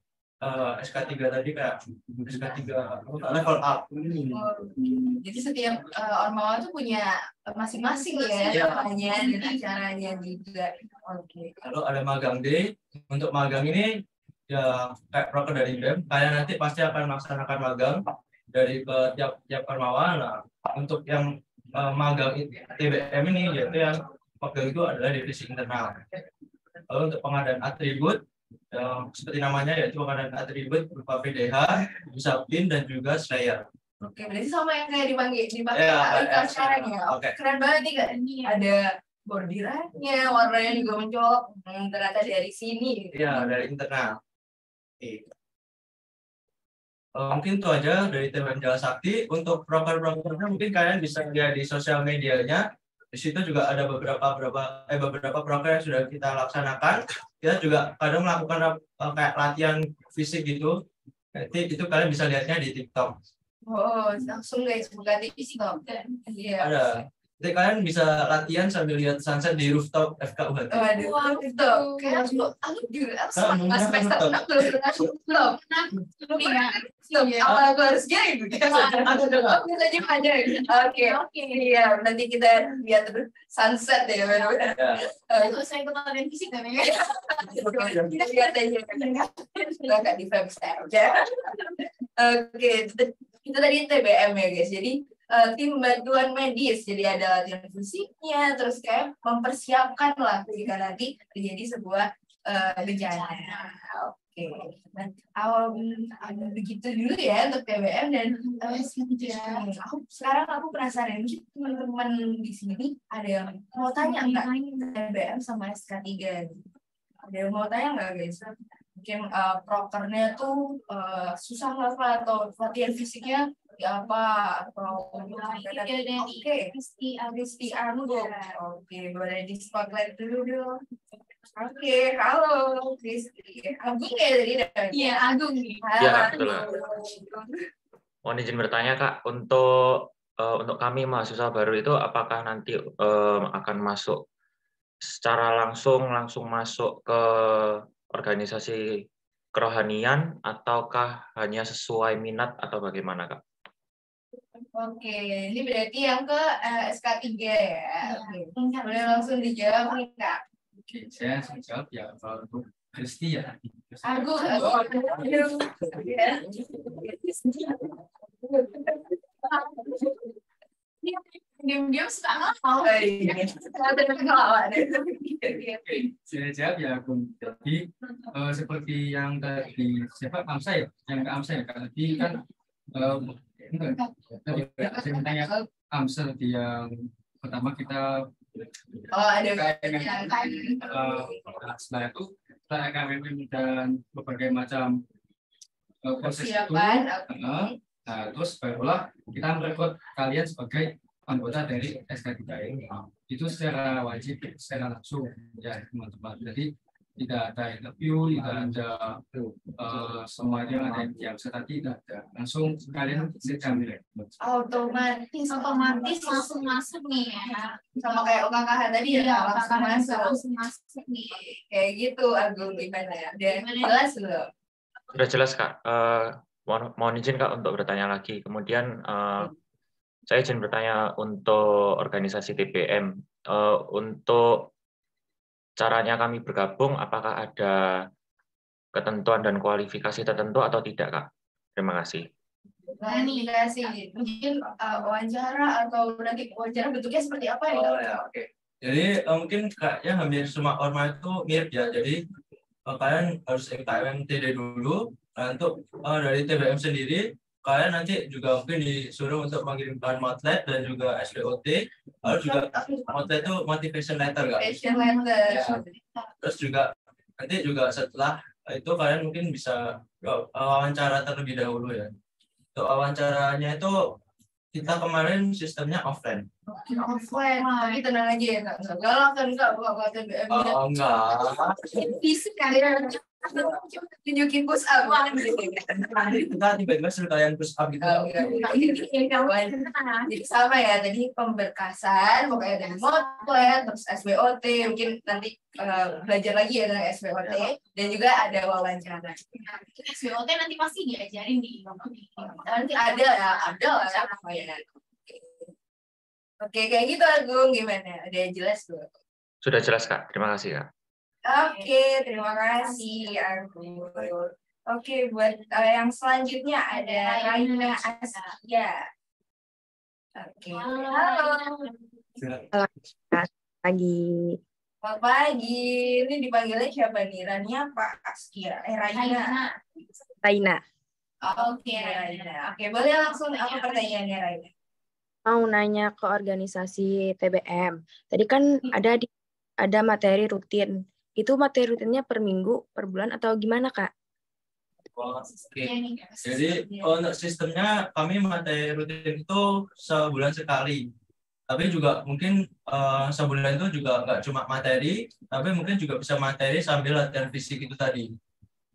L: SK3 tadi, kayak SK3 level up.
A: Jadi setiap ormawa tuh punya masing-masing ya namanya dan acaranya juga. Oke.
L: Lalu ada magang day. Untuk magang ini ya kayak proker dari BEM, kalian nanti pasti akan melaksanakan magang dari ke tiap ormawa. Nah, untuk yang magang TBM ini yaitu yang magang itu adalah divisi internal. Lalu untuk pengadaan atribut, seperti namanya yaitu pengadaan atribut berupa PDH, Bisapin, dan juga Slayer.
A: Oke, berarti sama yang kayak dipakai sekarang ya. Oke, keren banget nih Kak. Ada bordirannya, warnanya juga mencolok. Ternyata dari sini.
L: Iya, dari internal. Oke. Mungkin itu aja dari TBM Jala Sakti. Untuk proker-prokernya mungkin kalian bisa lihat di sosial medianya. Di situ juga ada beberapa proker yang sudah kita laksanakan. Kita juga kadang melakukan kayak latihan fisik gitu. Nanti itu kalian bisa lihatnya di TikTok.
A: Oh, langsung guys buka TikTok. Iya.
L: Ada. Jadi kalian bisa latihan sambil lihat sunset di rooftop FKUHT.
A: Waduh, rooftop. Kayak aku juga semester 6 belum. Apa aku harus jadi? Bisa ada. Oke. Iya, nanti kita lihat sunset ya.
B: Saya ikut latihan fisik kan ya.
A: Kita lihat aja. Enggak di website. Oke, itu tadi TBM ya guys. Jadi tim bantuan medis, jadi ada latihan fisiknya, terus kayak mempersiapkan lah jika nanti terjadi sebuah bencana. Oke, nah begitu dulu ya untuk TBM dan sekarang aku penasaran nih teman-teman di sini ada yang mau tanya nggak TBM sama SK3? Ada yang mau tanya nggak guys? Mungkin prokernya tuh susah nggak atau latihan fisiknya apa atau Kristi Anggo. Oke, boleh di spotlight dulu dong. Oke, halo Kristi. Agung ya tadi?
B: Iya, Agung nih.
I: Iya, betul. Mohon izin bertanya Kak, untuk kami mahasiswa baru itu apakah nanti akan masuk secara langsung masuk ke organisasi kerohanian ataukah hanya sesuai minat atau bagaimana Kak?
A: Oke, ini berarti yang ke SK3 ya. Oke. Boleh langsung dijawab nih Kak.
H: Oke, saya jawab ya. Kalau untuk Kristia.
A: Aku. Diam-diam suka ngapal.
H: Saya jawab ya, Bung. Jadi seperti yang tadi siapa Amsa ya, yang ke Amsa ya, tadi kan tadi saya bertanya Amsa tadi yang pertama kita
A: ada
H: setelah itu setelah KMM dan berbagai macam proses itu, nah terus barulah kita merekrut kalian sebagai anggota dari SK3 itu secara wajib, secara langsung ya teman-teman. Jadi tidak ada interview, tidak ada semuanya ada yang tadi tidak ada, langsung kalian secara
A: otomatis
B: langsung masuk nih ya.
A: Sama kayak UKKH tadi ya,
B: langsung masuk nih.
A: Kayak gitu. Agung gimana ya? Jelas belum?
I: Sudah jelas Kak. Mohon izin Kak untuk bertanya lagi. Kemudian saya izin bertanya untuk organisasi TBM. Untuk caranya kami bergabung, apakah ada ketentuan dan kualifikasi tertentu atau tidak, Kak? Terima kasih.
A: Kualifikasi, mungkin wawancara atau nanti wawancara bentuknya seperti apa ya?
L: Oh ya, oke. Jadi mungkin kayaknya hampir semua ormas itu mirip ya. Jadi kalian harus ikut TD dulu. Nah, untuk dari TBM sendiri, kalian nanti juga mungkin disuruh untuk mengirimkan motlet dan juga SPOT. Lalu juga motlet itu motivation letter, Kak.
A: Motivation letter.
L: Ya. Terus juga nanti juga setelah itu kalian mungkin bisa wawancara terlebih dahulu ya. Untuk wawancaranya itu kita kemarin sistemnya offline.
A: Offline, tapi tenang aja ya Kak. Enggak TBM.
L: Oh, enggak.
A: Fisik kalian tunjukin push up.
L: Kita tiba-tiba suruh kalian push up gitu.
A: Jadi sama ya, tadi pemberkasan, pokoknya dari motlet, terus SBOT, mungkin nanti belajar lagi ya tentang SBOT, dan juga ada wawancara.
B: SBOT nanti pasti diajarin di
A: nanti ada lah ya. Oke, kayak gitu Agung, gimana? Ada yang jelas tuh?
I: Sudah jelas Kak, terima kasih Kak.
A: Oke, terima kasih Agung. Oke, buat yang selanjutnya ada Raina Askia. Oke, halo.
J: Pagi.
A: Selamat pagi. Ini dipanggilnya siapa nih? Rania apa Askia? Raina.
J: Raina.
A: Oke, Raina. Oke, boleh langsung apa pertanyaannya Raina?
J: Mau nanya ke organisasi TBM. Tadi kan ada materi rutin. Itu materi rutinnya per minggu, per bulan, atau gimana, Kak?
L: Oke. Jadi untuk sistemnya kami materi rutin itu sebulan sekali. Tapi juga mungkin sebulan itu juga nggak cuma materi, tapi mungkin juga bisa materi sambil latihan fisik itu tadi.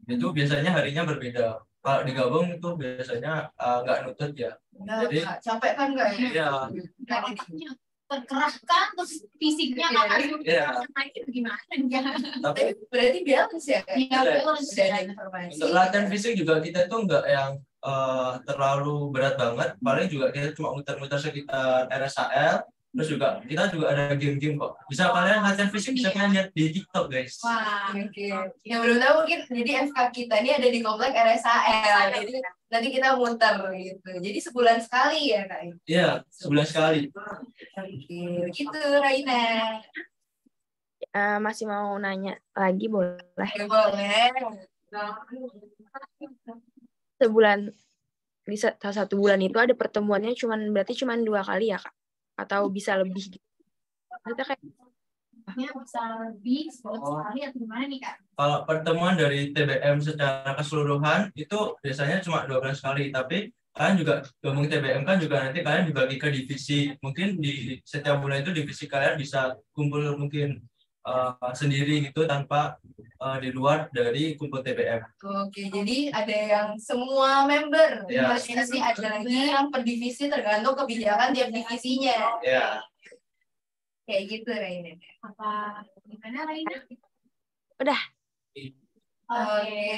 L: Itu biasanya harinya berbeda. Kalau digabung itu biasanya nggak nutut ya. Jadi
A: capek kan nggak ya?
B: Iya. Terkerahkan terus fisiknya kan gimana ya?
A: Tapi berarti balance ya?
B: Iya, balance.
L: Untuk latihan fisik juga kita tuh nggak yang terlalu berat banget. Paling juga kita cuma muter-muter sekitar RSAL. Terus juga kita juga ada game-game kok. Bisa kalian latihan fisik, bisa kalian lihat di TikTok guys.
A: Wah, oke. Yang belum tahu mungkin jadi FK kita ini ada di komplek RSAL. Jadi nanti kita muter gitu. Jadi sebulan sekali ya Kak?
L: Iya, sebulan sekali.
A: Oke, gitu Raina.
J: Masih mau nanya lagi boleh?
A: Boleh.
J: Sebulan, di satu bulan itu ada pertemuannya berarti cuma 2 kali ya Kak? Atau bisa lebih gitu? Kita kayak
B: bisa lebih sekali atau gimana nih Kak?
L: Kalau pertemuan dari TBM secara keseluruhan itu biasanya cuma 12 kali, tapi kalian juga gabung TBM kan juga nanti kalian dibagi ke divisi. Mungkin di setiap bulan itu divisi kalian bisa kumpul mungkin sendiri gitu tanpa di luar dari kumpul TBM.
A: Oke, jadi ada yang semua member.
L: Ya.
A: Divisi ada lagi yang per divisi tergantung kebijakan tiap divisinya.
L: Ya.
A: Kayak gitu Raina.
B: Apa gimana Raina?
J: Udah.
A: Oke,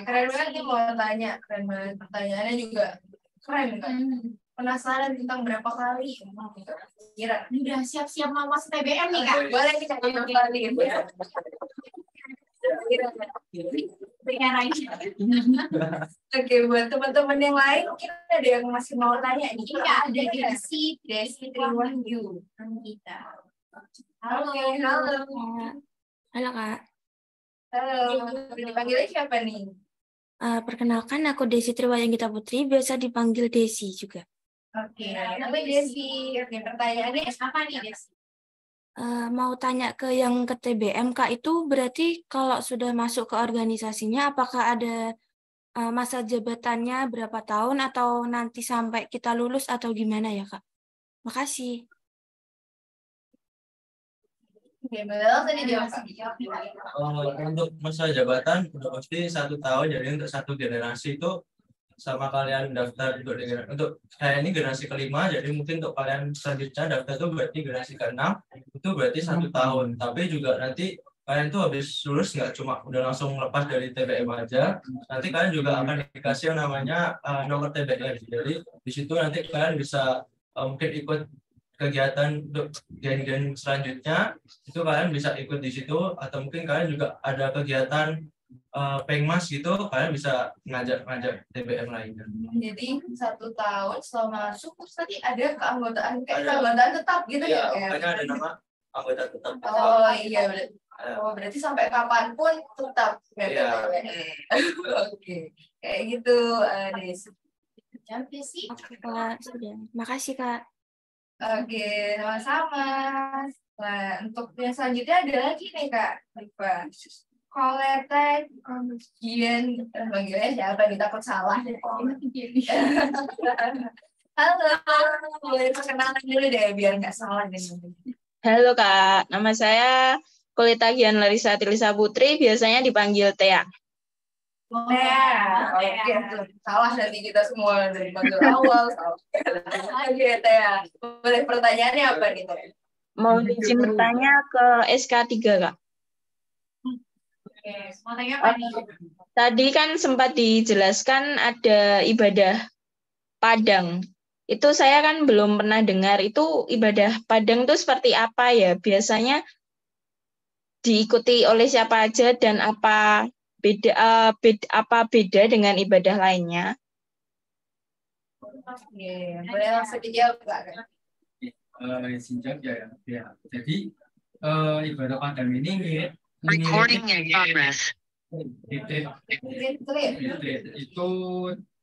A: keren banget nih mau tanya. Keren banget pertanyaannya juga keren kan. Penasaran tentang berapa kali? Kira.
B: Udah siap-siap mau masuk TBM nih Kak?
A: Boleh kita kembali. Oke, buat teman-teman yang lain mungkin ada yang masih mau tanya nih.
B: Ini ada Desi Triwahyu kita. Halo.
A: Halo.
N: Halo Kak.
A: Halo. Dipanggilnya siapa nih?
N: Perkenalkan aku Desi Triwayangita Putri, biasa dipanggil Desi juga.
A: Oke, namanya Desi. Oke, pertanyaannya apa nih Desi?
N: Mau tanya ke yang ke TBM Kak, itu berarti kalau sudah masuk ke organisasinya apakah ada masa jabatannya berapa tahun atau nanti sampai kita lulus atau gimana ya Kak? Makasih.
A: Oke, Bel, tadi jawab.
L: Untuk masa jabatan udah pasti 1 tahun, jadi untuk 1 generasi itu sama kalian daftar untuk saya ini generasi kelima, jadi mungkin untuk kalian selanjutnya daftar itu berarti generasi ke-6 itu berarti 1 tahun. Tapi juga nanti kalian tuh habis lulus nggak cuma udah langsung lepas dari TBM aja, nanti kalian juga akan dikasih yang namanya nomor TBM. Jadi di situ nanti kalian bisa mungkin ikut kegiatan untuk gen-gen selanjutnya, itu kalian bisa ikut di situ, atau mungkin kalian juga ada kegiatan pengmas gitu, kalian bisa ngajak TBM lainnya.
A: Jadi 1 tahun setelah masuk terus tadi ada keanggotaan keanggotaan tetap gitu ya?
L: Makanya ada nama anggota tetap.
A: Oh iya, berarti sampai kapanpun tetap.
L: Iya.
A: Oke, kayak gitu Desi.
B: Desi.
N: Oke Kak, sudah. Makasih Kak.
A: Oke, sama-sama. Nah, untuk yang selanjutnya ada lagi nih Kak Rifa. Koleta Gian, panggilnya siapa nih? Takut salah. Halo, boleh perkenalan dulu deh biar nggak salah nih.
O: Halo Kak, nama saya Koleta Gian Larissa Tilisa Putri, biasanya dipanggil Tea.
A: Oke, salah nanti kita semua dari panggil awal. Oke, Tea. Boleh pertanyaannya apa nih, Tea?
O: Mau izin bertanya ke SK3 Kak.
B: Oke, mau tanya apa nih?
O: Tadi kan sempat dijelaskan ada ibadah Padang. Itu saya kan belum pernah dengar, itu ibadah Padang itu seperti apa ya? Biasanya diikuti oleh siapa aja dan apa beda dengan ibadah lainnya?
A: Boleh langsung dijawab Kak.
H: Sinjak ya. Jadi ibadah Padang ini mirip itu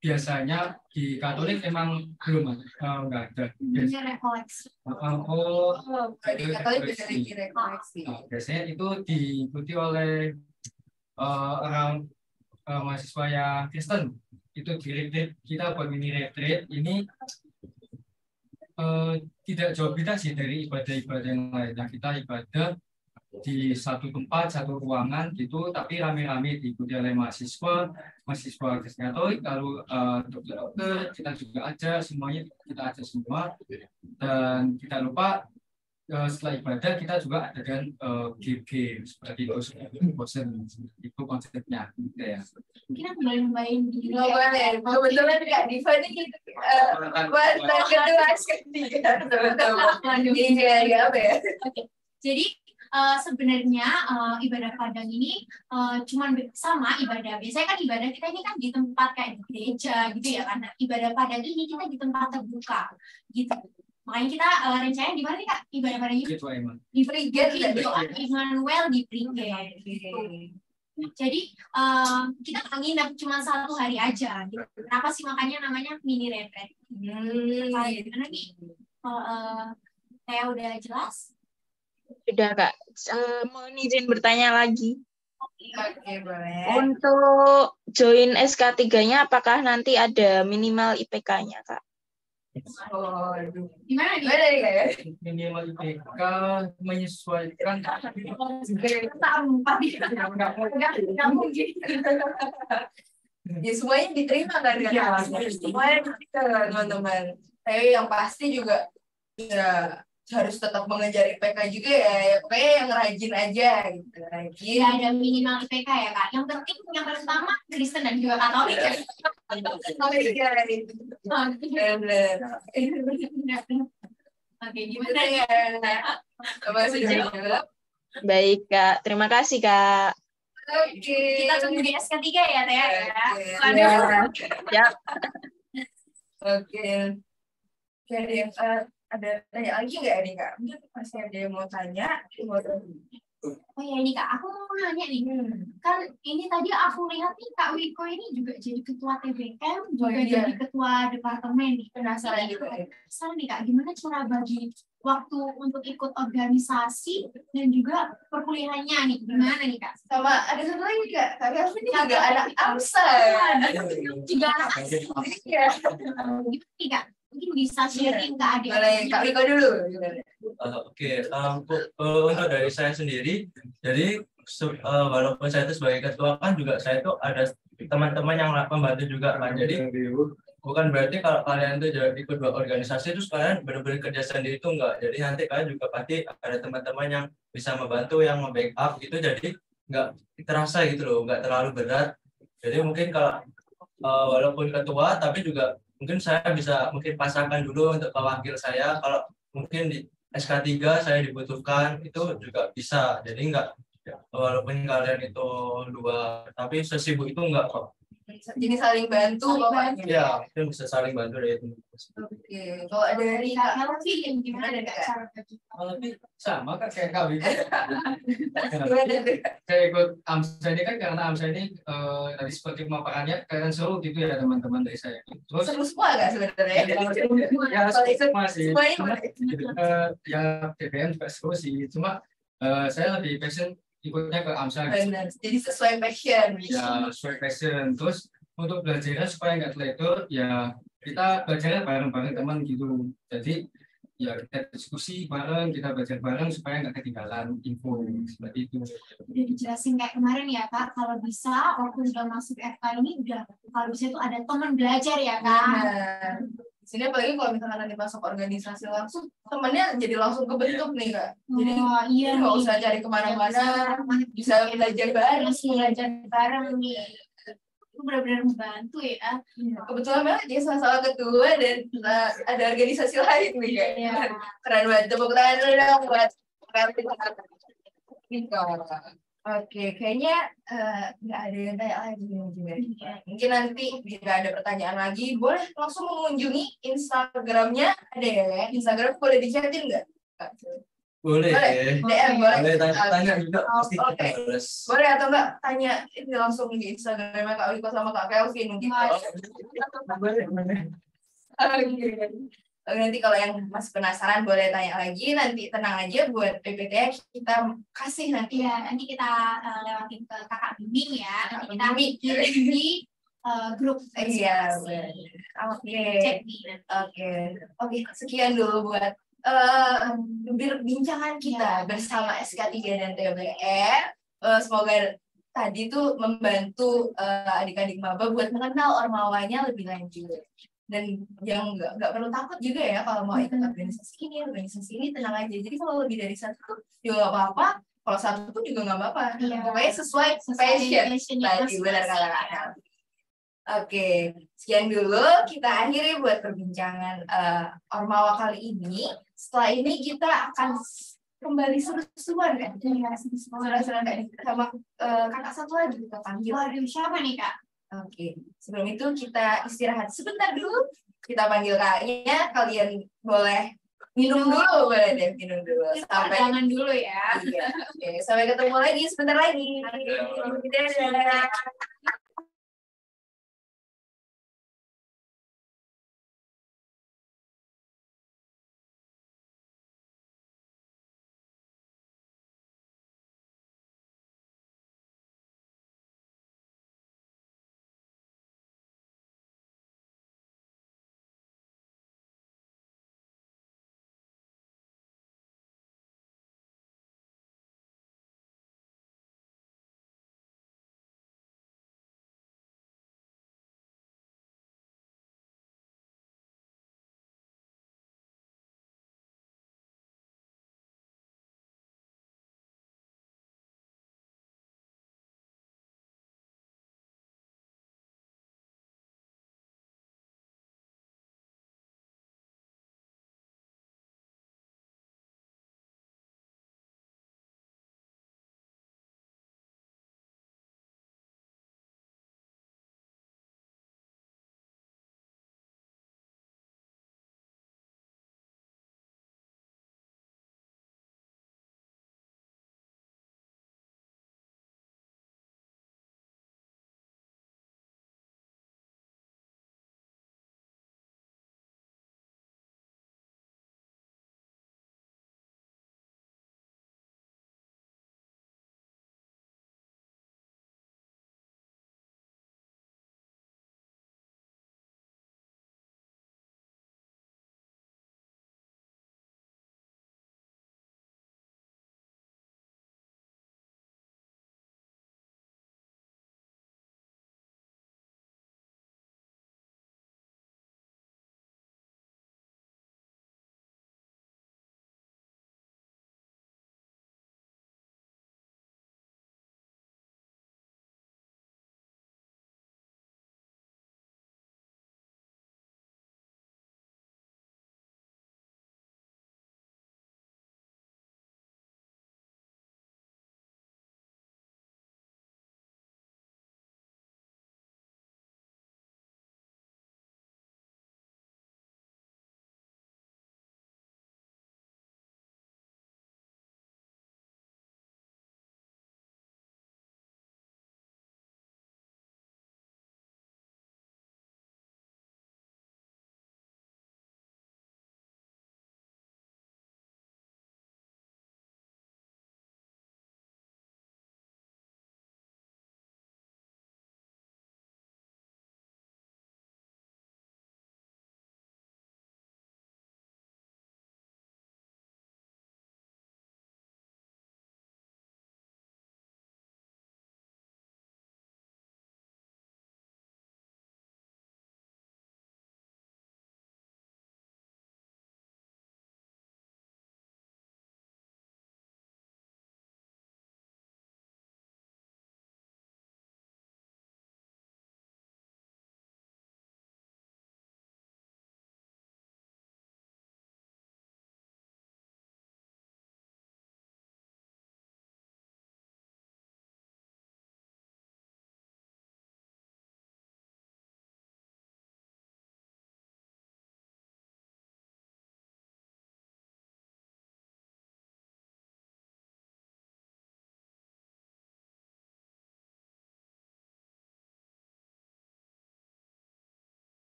H: biasanya di Katolik emang belum nggak ada.
A: Di Katolik bisa direkoleksi.
H: Biasanya itu diikuti oleh orang mahasiswa yang Kristen. Itu di retreat kita buat mini retreat ini tidak jauh beda sih dari ibadah-ibadah yang lainnya. Kita ibadah di satu tempat, satu ruangan gitu, tapi rame-rame diikuti oleh mahasiswa Kristen Katolik, lalu dokter kita juga ada, semuanya kita ada semua, dan kita lupa setelah ibadah kita juga adakan GG seperti itu, bosen itu konsepnya gitu ya.
B: Mungkin aku boleh main di
A: boleh. Kebetulan Kak Diva ini mantan kedua ketiga teman-teman. Ini apa ya?
B: Oke. Jadi sebenarnya ibadah Padang ini cuman sama ibadah. Biasanya kan ibadah kita ini kan di tempat kayak di gereja gitu ya kan. Nah, ibadah Padang ini kita di tempat terbuka gitu. Makanya kita rencananya di mana nih Kak ibadah Padang ini? Di Prigen, Immanuel di Prigen. Jadi kita nginep cuma 1 hari aja. Gitu. Kenapa sih makanya namanya mini retreat? Gimana nih? Saya udah jelas?
O: Sudah Kak. Mohon izin bertanya lagi.
A: Oke, boleh.
O: Untuk join SK3-nya apakah nanti ada minimal IPK-nya Kak?
B: Gimana
A: nih Kak?
H: Minimal IPK menyesuaikan
A: nggak mungkin. Ya semuanya diterima kan semuanya diterima teman-teman. Tapi yang pasti juga ya harus tetap mengejar IPK juga ya. Pokoknya yang rajin aja gitu. Rajin.
B: Ya, ada minimal IPK ya Kak. Yang penting yang pertama Kristen dan juga Katolik ya. Oke, gimana ya?
O: Baik Kak, terima kasih Kak.
A: Oke.
B: Kita tunggu di SK3 ya, Teh ya.
A: Waduh.
O: Ya.
A: Oke. Oke, ada yang ada tanya lagi nggak nih Kak? Mungkin masih ada yang mau tanya.
B: Oh ya ini Kak, aku mau nanya nih. Kan ini tadi aku lihat nih Kak Wiko ini juga jadi ketua TBM, juga
A: iya.
B: jadi ketua departemen nih.
A: Penasaran juga.
B: Penasaran nih Kak, gimana cara bagi waktu untuk ikut organisasi dan juga perkuliahannya nih? Gimana nih Kak?
A: Sama ada satu lagi Kak, Kak Kelvin ini juga anak AMSA.
B: Juga anak AMSA.
A: Iya.
B: Gimana nih Kak? Mungkin bisa sharing ke adik.
A: Boleh Kak Wiko dulu.
L: Oke, untuk dari saya sendiri, jadi walaupun saya itu sebagai ketua kan juga saya itu ada teman-teman yang membantu juga kan. Jadi bukan berarti kalau kalian itu jadi ikut dua organisasi terus kalian benar-benar kerja sendiri itu enggak. Jadi nanti kalian juga pasti ada teman-teman yang bisa membantu, yang nge-backup gitu. Jadi enggak terasa gitu loh, enggak terlalu berat. Jadi mungkin kalau walaupun ketua tapi juga mungkin saya bisa mungkin pasangkan dulu untuk wakil saya, kalau mungkin di SK3 saya dibutuhkan itu juga bisa. Jadi enggak, walaupun kalian itu dua tapi sesibuk itu enggak kok.
A: Jadi saling bantu pokoknya.
L: Ya, mungkin bisa saling bantu dari itu.
A: Oke, kalau ada dari Kak Kelvin gimana dari Kak?
H: Lebih sama kan kayak kau itu.
A: Gimana deh?
H: Saya ikut AMSA ini kan karena AMSA ini tadi seperti pemaparannya kalian seru gitu ya teman-teman dari saya. Terus
A: Seru semua nggak sebenarnya?
H: ya semua sih.
A: Semuanya
H: Cuma, ya TBM juga seru sih. Cuma saya lebih passion ikutnya ke AMSA.
A: Benar. Jadi sesuai passion.
H: Ya sesuai passion. Terus untuk belajarnya supaya nggak teledor, ya kita belajarnya bareng-bareng teman gitu. Jadi ya kita diskusi bareng, kita belajar bareng supaya nggak ketinggalan info seperti itu.
B: Udah dijelasin kayak kemarin ya Kak, kalau bisa waktu udah masuk FK ini udah kalau bisa itu ada teman belajar ya Kak.
A: Nah, di sini apalagi kalau misalkan nanti masuk organisasi langsung, temennya jadi langsung kebentuk nih Kak. Jadi
B: iya
A: nggak
B: nih.
A: usah cari kemana-mana, bisa belajar bareng.
B: Belajar bareng nih. Itu benar-benar membantu ya.
A: Kebetulan banget ya salah ketua dan ada organisasi lain nih Kak.
B: Iya.
A: Keren banget. Tepuk tangan dulu dong buat Kelvin. Oke, kayaknya nggak ada yang tanya lagi juga. Mungkin nanti jika ada pertanyaan lagi, boleh langsung mengunjungi Instagramnya. Ada ya? Instagram boleh dicatin nggak?
L: Boleh.
A: DM boleh.
L: Boleh tanya juga pasti kita
A: Oke.
L: balas.
A: Boleh atau enggak tanya ini langsung di Instagramnya Kak Wiko sama Kak Kelvin gitu. Oke, nanti kalau yang masih penasaran boleh tanya lagi. Nanti tenang aja buat PPT kita kasih nanti.
B: Iya, nanti kita lewatin ke Kakak Bimbing ya. Nanti kita
A: Bimbing.
B: kirim di grup.
A: Iya, oke. Oke, sekian dulu buat perbincangan kita bersama SK3 dan TBM. Semoga tadi tuh membantu adik-adik maba buat mengenal Ormawanya lebih lanjut. Dan yang nggak perlu takut juga ya kalau mau ikut organisasi ini tenang aja. Jadi kalau lebih dari satu juga nggak apa-apa, kalau satu pun juga nggak apa-apa. Pokoknya sesuai passion tadi, benar kata. Oke, sekian dulu kita akhiri buat perbincangan Ormawa kali ini. Setelah ini kita akan kembali seru-seruan kan? Iya, seru-seruan sama kakak satu lagi kita panggil.
B: Waduh, siapa nih Kak?
A: Oke, sebelum itu kita istirahat sebentar dulu. Kita panggil kakaknya, kalian boleh minum dulu, boleh deh minum dulu.
B: Jangan dulu ya.
A: Iya, oke, sampai ketemu lagi sebentar lagi. Dadah.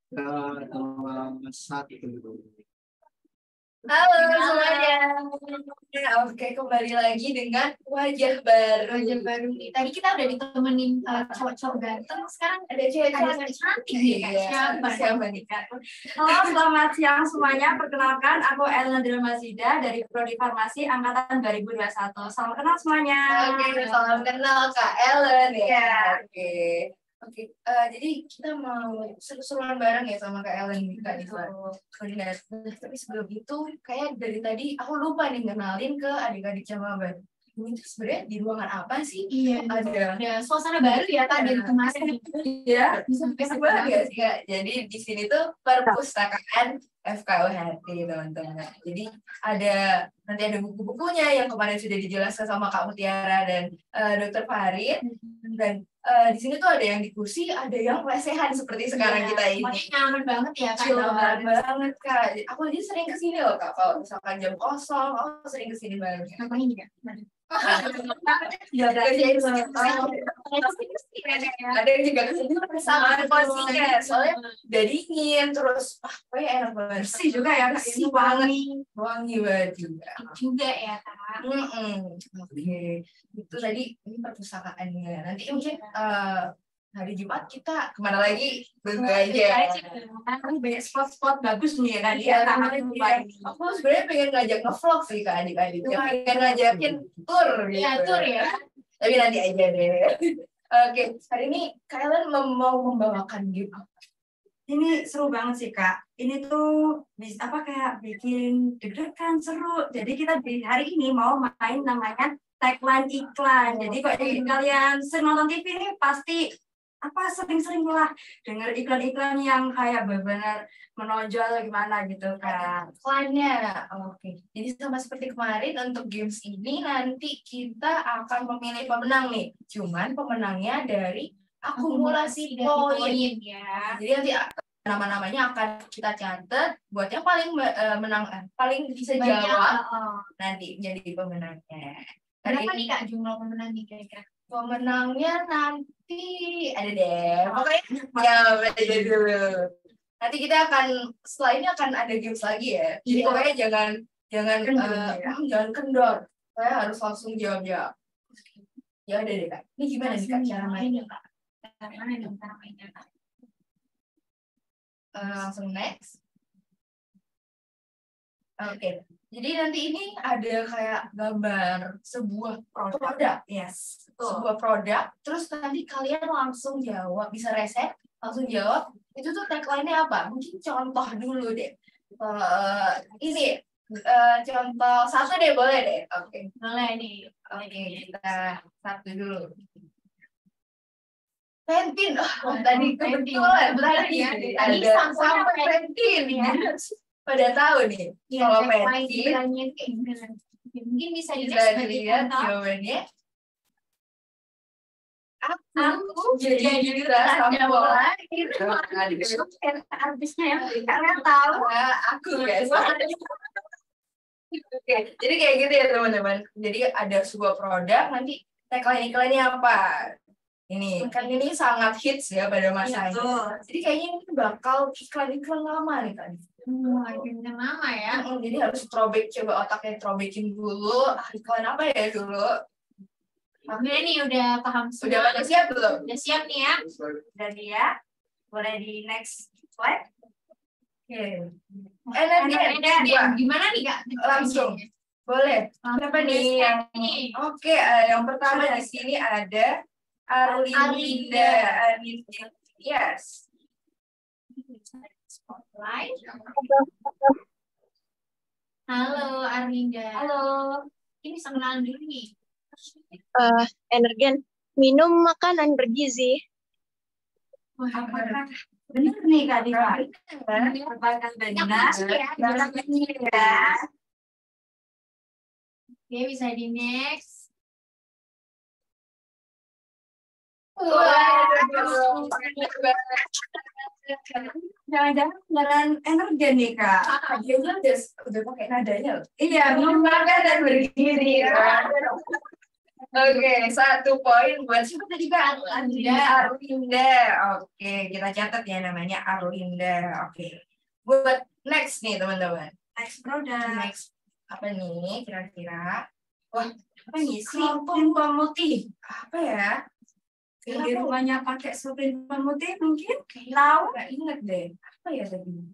C: Nomor 1.
A: Halo semuanya. Oke, kembali lagi dengan wajah baru.
B: Wajah baru nih. Tadi kita udah ditemenin cowok-cowok ganteng, sekarang
A: Ada cewek-cewek
B: cantik nih Kak.
A: Siapa nih Kak?
P: Halo, selamat siang semuanya. Perkenalkan, aku Elna Dilmazida dari Prodi Farmasi Angkatan 2021. Salam kenal semuanya.
A: Oke, salam kenal Kak Ellen ya. Oke, jadi kita mau seru-seruan bareng ya sama Kak Ellen nih Kak di koordinasi. Tapi sebelum itu, kayak dari tadi aku lupa nih kenalin ke adik-adik Camaban. Ini tuh sebenarnya di ruangan apa sih?
B: Iya,
A: ada
B: suasana baru ya Kak dari kemarin.
A: Iya, bisa banget ya sih Kak. Jadi di sini tuh perpustakaan FKUHT teman-teman. Jadi nanti ada buku-bukunya yang kemarin sudah dijelaskan sama Kak Mutiara dan Dr. Farid. Dan di sini tuh ada yang di kursi, ada yang lesehan seperti sekarang kita ini.
B: Makanya nyaman banget ya Kak.
A: Nyaman banget Kak. Aku aja sering kesini loh Kak. Kalau misalkan jam kosong, aku sering kesini banget.
B: Ngapain ya?
A: Ada yang juga kesini sama posisinya, soalnya udah dingin, terus pokoknya enak banget.
P: Bersih juga ya Kak.
A: Bersih banget, wangi banget juga.
B: Juga ya Kak.
A: Oke, itu tadi ini perpustakaannya. Nanti mungkin hari Jumat kita kemana lagi? Tunggu aja.
P: Banyak spot-spot bagus nih ya kan.
A: Aku sebenarnya pengen ngajak nge-vlog sih ke adik-adik. Pengen ngajakin tour gitu.
B: Ya, tour ya.
A: Tapi nanti aja deh. Oke, hari ini kalian mau membawakan game apa?
P: Ini seru banget sih Kak. Ini tuh bisa kayak bikin deg-degan, seru. Jadi kita di hari ini mau main namanya tagline iklan. Jadi kalau kalian sering nonton TV ini pasti sering-sering lah dengar iklan-iklan yang kayak benar-benar menonjol gimana gitu kan.
A: Iklannya. Oke. Jadi sama seperti kemarin untuk games ini nanti kita akan memilih pemenang nih. Cuman pemenangnya dari akumulasi poin
B: ya.
A: Jadi nanti nama-namanya akan kita catat buat yang paling paling bisa jawab nanti jadi pemenangnya.
B: Berapa nih Kak jumlah pemenangnya kira-kira?
A: Pemenangnya nanti ada deh. Pokoknya jawab aja dulu. Nanti kita setelah ini akan ada games lagi ya. Jadi pokoknya jangan kendor. Saya harus langsung jawab-jawab. Ya udah deh Kak. Ini gimana sih Kak cara mainnya Kak? Langsung next. Oke. Jadi nanti ini ada kayak gambar sebuah produk, yes. Sebuah produk, terus nanti kalian langsung jawab, bisa reset, langsung jawab, itu tuh tagline-nya apa? Mungkin contoh dulu deh. Ini, contoh satu deh, boleh deh? Oke.
B: Boleh nih.
A: Oke, kita satu dulu. Pentin, tadi kebetulan tadi ada sampai Pentin ya. Pada tahu nih kalau Pentin
B: mungkin bisa
A: dilihat jawabannya. Aku jadi rasa bola itu artisnya ya karena tahu aku guys. Oke, jadi kayak gitu ya teman-teman. Jadi ada sebuah produk, nanti tagline iklannya apa? Ini kan ini sangat hits ya pada masanya. Jadi kayaknya ini bakal iklan-iklan lama nih kan.
B: Iklan lama ya.
A: Jadi harus coba otaknya terobekin dulu. Iklan apa ya dulu?
B: Oke nih udah paham semua.
A: Udah pada siap belum?
B: Udah siap nih ya.
P: Udah nih ya. Boleh di next slide.
A: Oke.
B: Gimana nih Kak?
A: Langsung. Boleh. Siapa nih yang Oke, yang pertama di sini ada Arlinda. Yes.
B: Spotlight. Halo Arlinda.
A: Halo.
B: Ini bisa kenalan dulu nih.
O: Energen, minum makanan bergizi.
P: Benar nih Kak Dika. Benar.
B: Oke, bisa di next.
P: Jangan-jangan beneran Energen nih Kak.
A: Dia udah pakai nadanya loh.
P: Iya, minum makanan bergizi.
A: Oke, 1 poin buat siapa tadi Kak? Arlinda. Oke, kita catat ya namanya Arlinda. Oke. Buat next nih teman-teman.
P: Next product.
A: Next apa nih kira-kira? Wah,
P: Apa nih? Supreme pemutih.
A: apa ya?
P: Yang di rumahnya pakai supreme pemutih mungkin?
A: Tahu? Nggak inget deh. Apa ya tadi?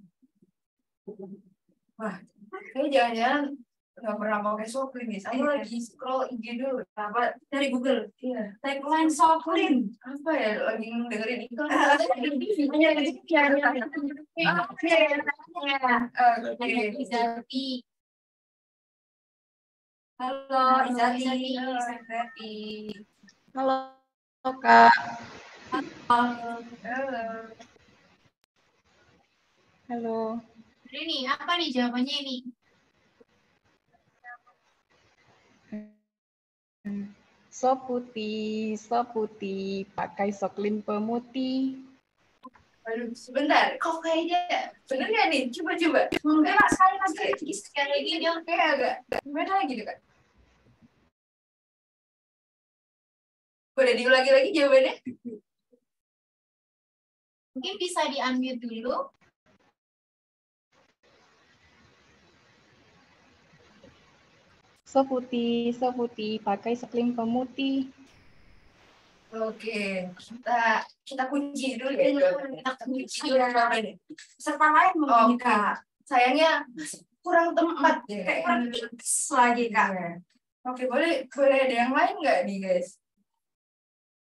A: Wah, kayaknya jangan-jangan nggak pernah pakai Soklin nih. Saya lagi scroll IG dulu. Apa
P: Dari Google.
A: Iya.
P: Tagline Soklin.
A: Apa ya? Lagi dengerin iklan.
B: Izati.
P: Halo, Izati.
J: Halo, Kak. Halo.
B: Ini apa nih jawabannya ini?
Q: Sop putih, pakai Soklin pemutih.
A: Aduh, sebentar. Kok kayaknya bener nggak nih? Coba.
B: Enggak, sekali lagi dia
A: Kayak agak gimana lagi tuh Kak? Boleh diulangi lagi jawabannya?
B: mungkin bisa diambil dulu.
Q: Sop putih, pakai Soklin pemutih.
A: Oke, kita kunci dulu ya. Kita kunci dulu jawabannya.
P: Peserta lain mungkin Kak.
A: Sayangnya kurang tempat ya.
P: Kayak kurang fix lagi Kak.
A: Oke, boleh ada yang lain nggak nih guys?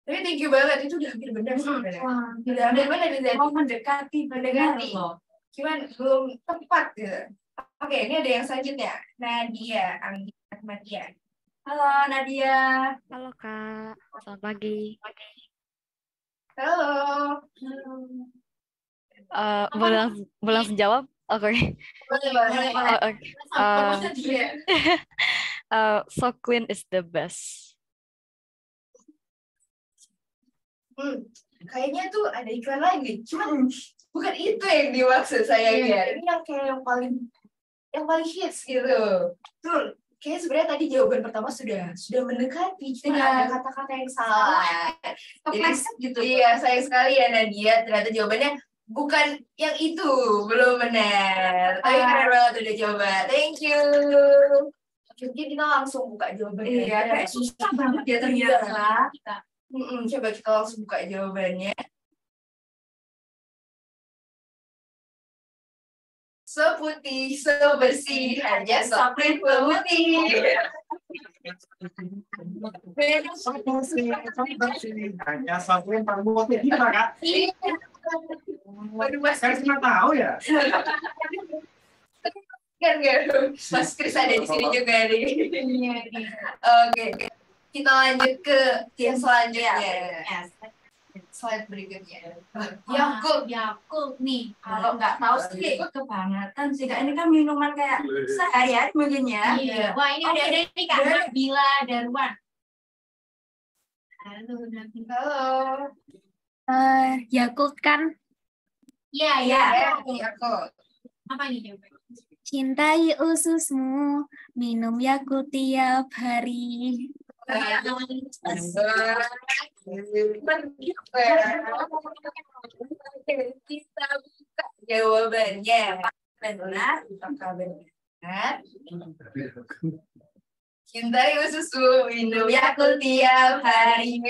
A: Tapi thank you banget, itu udah hampir benar sebenarnya. Udah hampir benar nih.
P: Mau mendekati loh.
A: Cuman belum tepat gitu. Oke, ini ada yang selanjutnya. Nadia, Ahmadiyah.
P: Halo Nadia.
R: Halo Kak, selamat pagi.
A: Halo.
R: Boleh langsung jawab? Oke.
A: Boleh.
R: Soklin is the best.
A: Kayaknya tuh ada iklan lagi, cuman bukan itu yang dimaksud sayangnya. Ini yang kayak yang paling hits gitu. Tuh, kayaknya sebenarnya tadi jawaban pertama sudah mendekati. Kita ada kata-kata yang salah.
P: Kepleset gitu.
A: Iya, sayang sekali ya Nadia. Ternyata jawabannya bukan yang itu, belum benar. Tapi keren banget udah coba. Thank you. Mungkin kita langsung buka jawabannya.
P: Iya, kayak susah banget ya ternyata.
A: Coba kita langsung buka jawabannya. Seputih, sebersih, hanya Soklin pemutih.
C: Hanya Soklin pemutih gimana Kak?
A: Waduh, Mas
C: Kak cuma tahu ya?
A: Kan Mas Kris ada di sini juga nih. Oke. Kita lanjut ke yang selanjutnya. Slide berikutnya.
B: Yakult nih.
P: Kalau nggak tahu sih kebangetan sih Kak. Ini kan minuman kayak sehari-hari mungkin ya.
B: Iya. Wah ini udah ada nih Kak Nabila Darwan. Halo.
S: Yakult kan?
B: Iya.
A: Yakult.
B: Apa nih jawabannya?
S: Cintai ususmu, minum Yakult tiap hari.
A: Kita buka jawabannya. Benar, apakah benar? Cintai ususmu, minum Yakult tiap hari.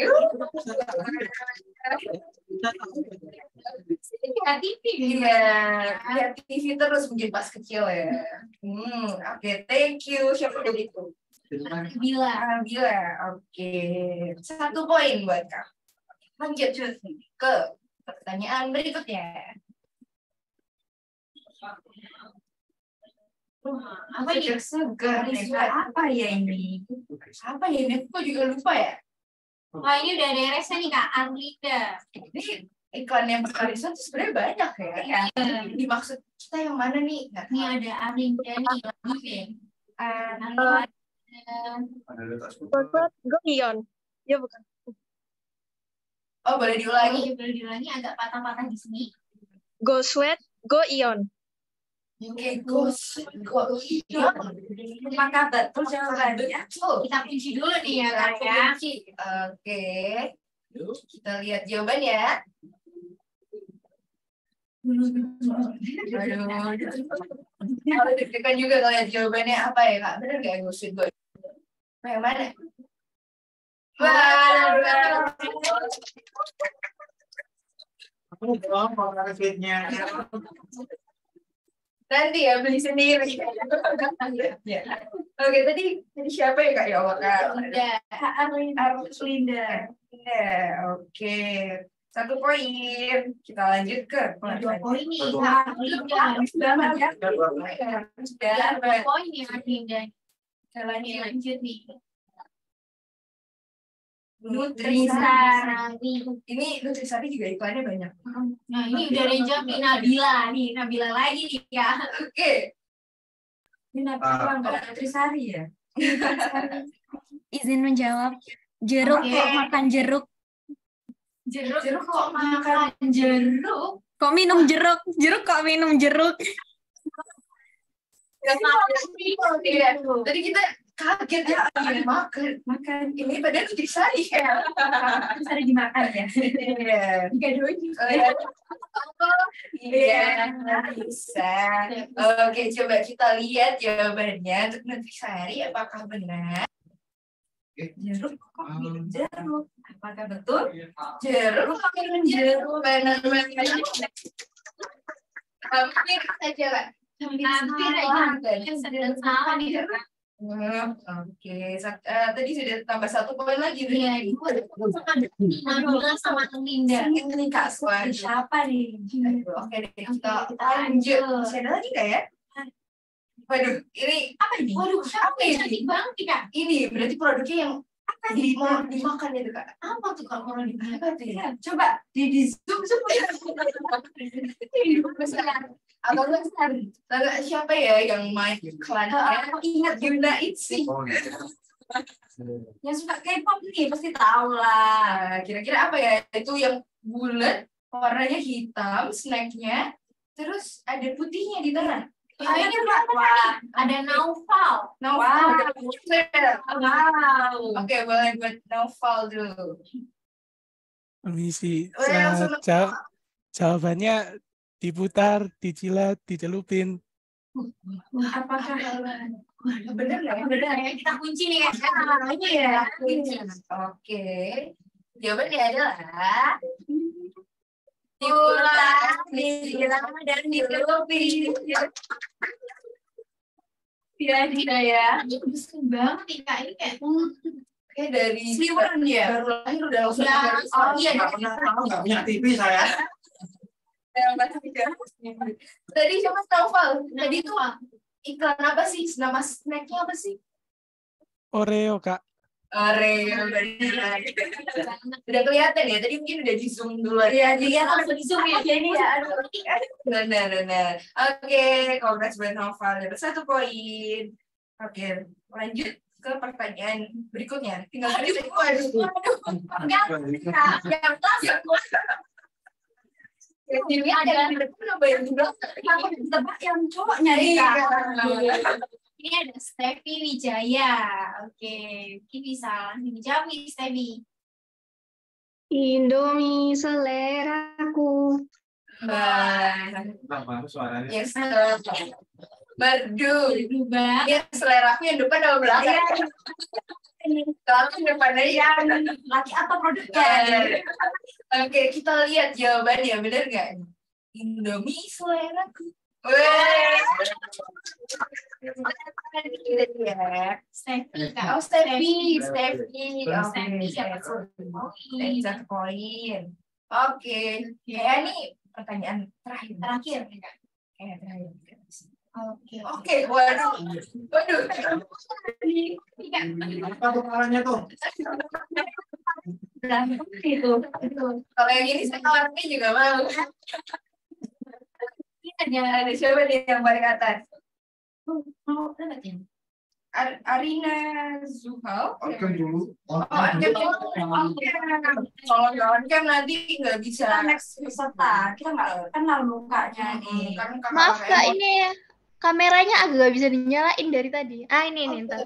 A: Lihat TV terus mungkin pas kecil ya. Oke, thank you. Siapa dari itu? Bila. Oke. 1 poin buat kamu. Lanjut ke pertanyaan berikutnya.
P: Apa ya? Segar. Apa ya ini?
A: Apa ya ini? Aku juga lupa ya.
B: Wah ini udah ada RS nih Kak Arlinda.
A: Ini iklan yang berkarisan tuh sebenarnya banyak ya. Dimaksud kita yang mana nih?
B: Ini ada Arlinda nih.
O: Go Ion. Ya bukan.
A: Oh, boleh diulangi?
B: Boleh diulangi agak patah-patah di sini.
O: Go Sweat, Go Ion.
A: Oke, gosip.
P: Apakah betul jawabannya?
B: Kita kunci dulu nih ya Kak ya.
A: Oke. Kita lihat jawabannya. Aduh, deg-degan juga kalau lihat jawabannya apa ya Kak? Bener nggak gosip gue? Yang mana?
C: Aku belum mau pakai sweetnya.
A: Nanti ya beli sendiri. Oke, tadi siapa ya Kak? Ya Allah Kak. Arlinda. Oke. 1 poin. Kita lanjut ke
B: 2 poin nih.
A: Sudah banyak.
B: Sudah 2 poin nih Arlinda. Kita lanjut nih.
A: Nutrisari. Ini Nutrisari juga iklannya banyak.
B: Nah, ini udah Reja Nabila nih. Nabila lagi nih ya.
A: Oke.
P: Ini Nabila enggak Nutrisari ya?
S: Izin menjawab. Jeruk kok makan jeruk?
B: Jeruk kok makan jeruk?
S: Kok minum jeruk? Jeruk kok minum jeruk?
A: Tadi kita kaget ya, makan ini padahal Nutrisari ya.
P: Nutrisari dimakan ya.
A: Iya. Iya, bisa. Oke, coba kita lihat jawabannya untuk Nutrisari apakah benar? Jeruk kok minum jeruk? Apakah betul? Jeruk kok minum jeruk? Benar. Hampir saja, Pak.
B: Hampir aja. Sedang salah nih.
A: Oke, tadi sudah tambah 1 poin lagi.
B: Iya, Nabila sama Linda.
A: Ini Kak Swan.
P: Siapa nih?
A: Oke deh, kita lanjut. Masih ada lagi Kak ya? Waduh, ini apa ini?
B: Waduh,
A: apa ini?
B: cantik banget nih Kak.
A: Ini berarti produknya yang apa dimakan itu Kak?
B: Apa tuh Kak kalau dimakan?
A: Apa tuh ya? Coba di zoom besar. Abang besar. Siapa ya yang main iklannya? Ingat Yuna Itzy.
P: Yang suka K-pop nih pasti tahu lah.
A: Kira-kira apa ya? Itu yang bulat, warnanya hitam, snacknya, terus ada putihnya di tengah.
B: Ini berapa? Ada Naufal.
A: Wow. Oke, boleh buat Naufal dulu.
T: Permisi. Jawabannya diputar, dijilat, dicelupin.
A: Apakah benar nggak ya?
B: Benar ya. Kita kunci nih ya.
A: Ini ya. Oke. Jawabannya adalah diputar, dijilat, dan dicelupin. Tidak ya.
B: Besar banget nih Kak. Ini kayak
A: dari Sliwan ya. Baru lahir udah langsung.
B: Oh iya.
C: Nggak punya TV saya.
A: Tadi siapa Naufal? Tadi itu iklan apa sih? Nama snacknya apa sih?
T: Oreo Kak.
A: Oreo. Udah kelihatan ya? Tadi mungkin udah di zoom dulu. Iya, jadi langsung di zoom ya. Ini ya. Benar. Oke, congrats buat Naufal. Dapat 1 poin. Oke, lanjut ke pertanyaan berikutnya. Tinggal
B: ini ada
P: tebak yang cowoknya nih.
B: Ini ada Steffi Wijaya. Oke, ini bisa dijawab nih Steffi.
Q: Indomie seleraku.
C: Apa suaranya?
A: Yes, merdu. Ya, seleraku yang depan atau belakang? Kalau depannya yang
P: laki atau produknya?
A: Oke, kita lihat jawabannya, benar nggak? Indomie seleraku. Steffi. Satu poin. Oke, ini pertanyaan terakhir. Oke, waduh.
C: Apa tuh kalanya tuh?
A: Itu. Kalau yang ini saya orangnya juga mau. Ini ada siapa nih yang paling atas? Arina Zuhal.
C: Oke dulu.
A: Kalau kan nanti nggak bisa
P: next peserta. Kita nggak kenal mukanya nih.
E: Maaf Kak, ini
U: kameranya agak gak bisa dinyalain dari tadi. Ini ntar.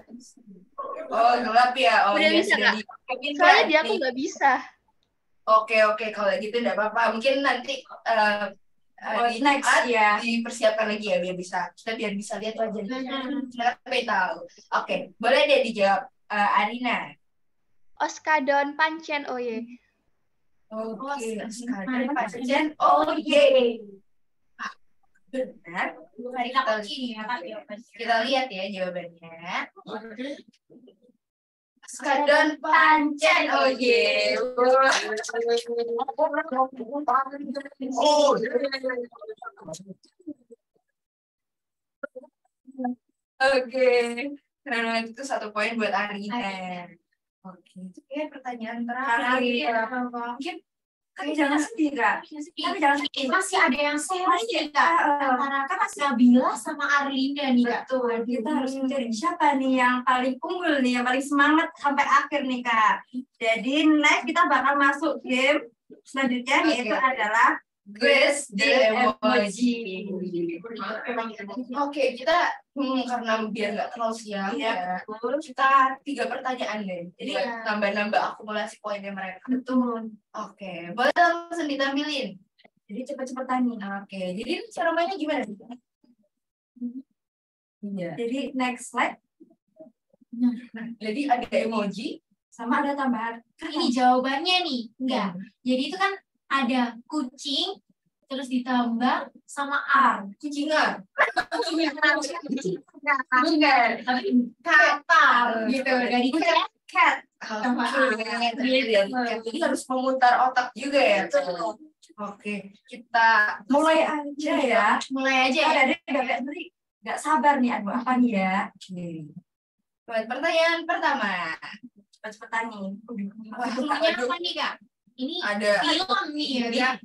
A: Oh, gelap ya. Oh,
U: Udah
A: iya,
U: bisa
A: sudah
U: Kak?
A: di-
U: Soalnya di aku
A: nih.
U: nggak bisa.
A: Oke, kalau gitu enggak apa-apa. Mungkin nanti di
P: next
A: Jumat
P: ya.
A: dipersiapkan lagi ya biar bisa lihat wajahnya. Kita pengen tahu. Oke, boleh deh dijawab Arina.
U: Oskadon pancen oye.
A: Oke, Oskadon pancen oye. Benar. Mari kita lihat ya jawabannya. Oskadon pancen oye. Oke. Nah, itu 1 poin buat Arina. Oke, itu kayak pertanyaan terakhir. Mungkin
P: Tapi jangan sedih, Kak. Tapi jangan sedih.
B: Masih ada yang seri ya, Kak. Antara kan masih Nabila sama Arlinda nih, Kak.
P: Betul, kita harus mencari siapa nih yang paling unggul nih, yang paling semangat sampai akhir nih, Kak. Jadi next kita bakal masuk game selanjutnya, yaitu adalah
A: Guess the emoji. Oke, kita karena biar nggak terlalu siang ya, kita 3 pertanyaan deh. Jadi nambah-nambah akumulasi poinnya mereka.
P: Betul.
A: Oke, boleh langsung ditampilin.
P: Jadi cepet-cepetan nih.
A: Oke, jadi cara mainnya gimana? Iya.
P: Jadi next slide.
A: Nah, jadi ada emoji
P: sama ada tambahan.
B: Ini jawabannya nih. Enggak. Jadi itu kan ada kucing, terus ditambah sama ar.
A: Kucingan.
B: Bukan. Katar gitu. Dari cat.
A: Jadi harus memutar otak juga ya. Oke, kita
P: mulai aja ya.
B: Mulai aja ya.
P: Nggak sabar nih, aduh apa nih ya.
A: Pertanyaan pertama.
P: Cepat-cepatan nih.
B: Punya apa nih, Kak? Ini
A: ada
B: film nih ya.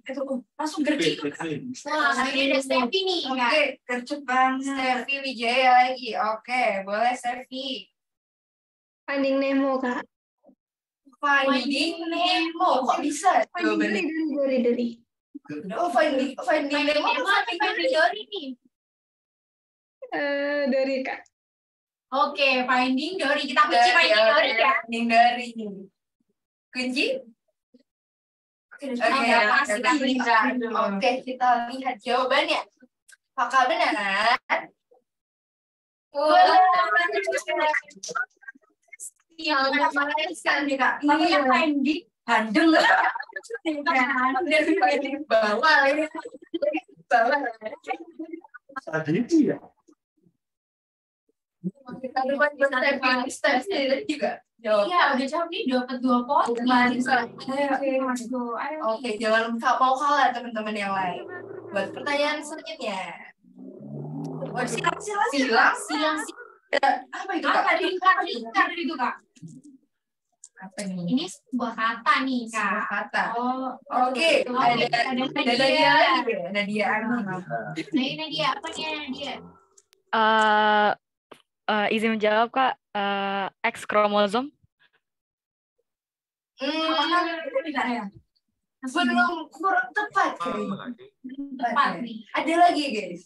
P: Langsung gercep.
B: Wah, ini ada Steffi nih.
A: Oke, gercep banget. Steffi Wijaya lagi. Oke, boleh Steffi.
Q: Finding Nemo, Kak.
A: Finding Nemo. Kok bisa?
Q: Dari.
A: Oh, Finding Nemo.
B: Finding Dory nih.
Q: Dari, Kak.
B: Oke, Finding Dory. Kita kunci Finding Dory ya.
A: Finding Dory. Kunci? Oke, kita lihat jawabannya. Apakah benar?
P: Namanya Finding Bandung.
A: Dari bawah ini.
C: Tadi itu ya.
A: Kita buat step juga.
B: Iya, udah jawab nih, dapat 2 poin.
A: Oke, jangan mau kalah teman-teman yang lain. Buat pertanyaan selanjutnya. Silang. Apa itu, Kak?
B: Lingkar itu, Kak.
A: Apa nih?
B: Ini sebuah kata nih, Kak.
A: Sebuah kata.
B: Oh,
A: oke. Ada Nadia lagi ya? Nadia.
B: Nadia, apanya Nadia?
R: Izin menjawab, Kak. X kromosom.
A: Belum, kurang tepat kayaknya.
B: Tepat nih.
A: Ada lagi, guys.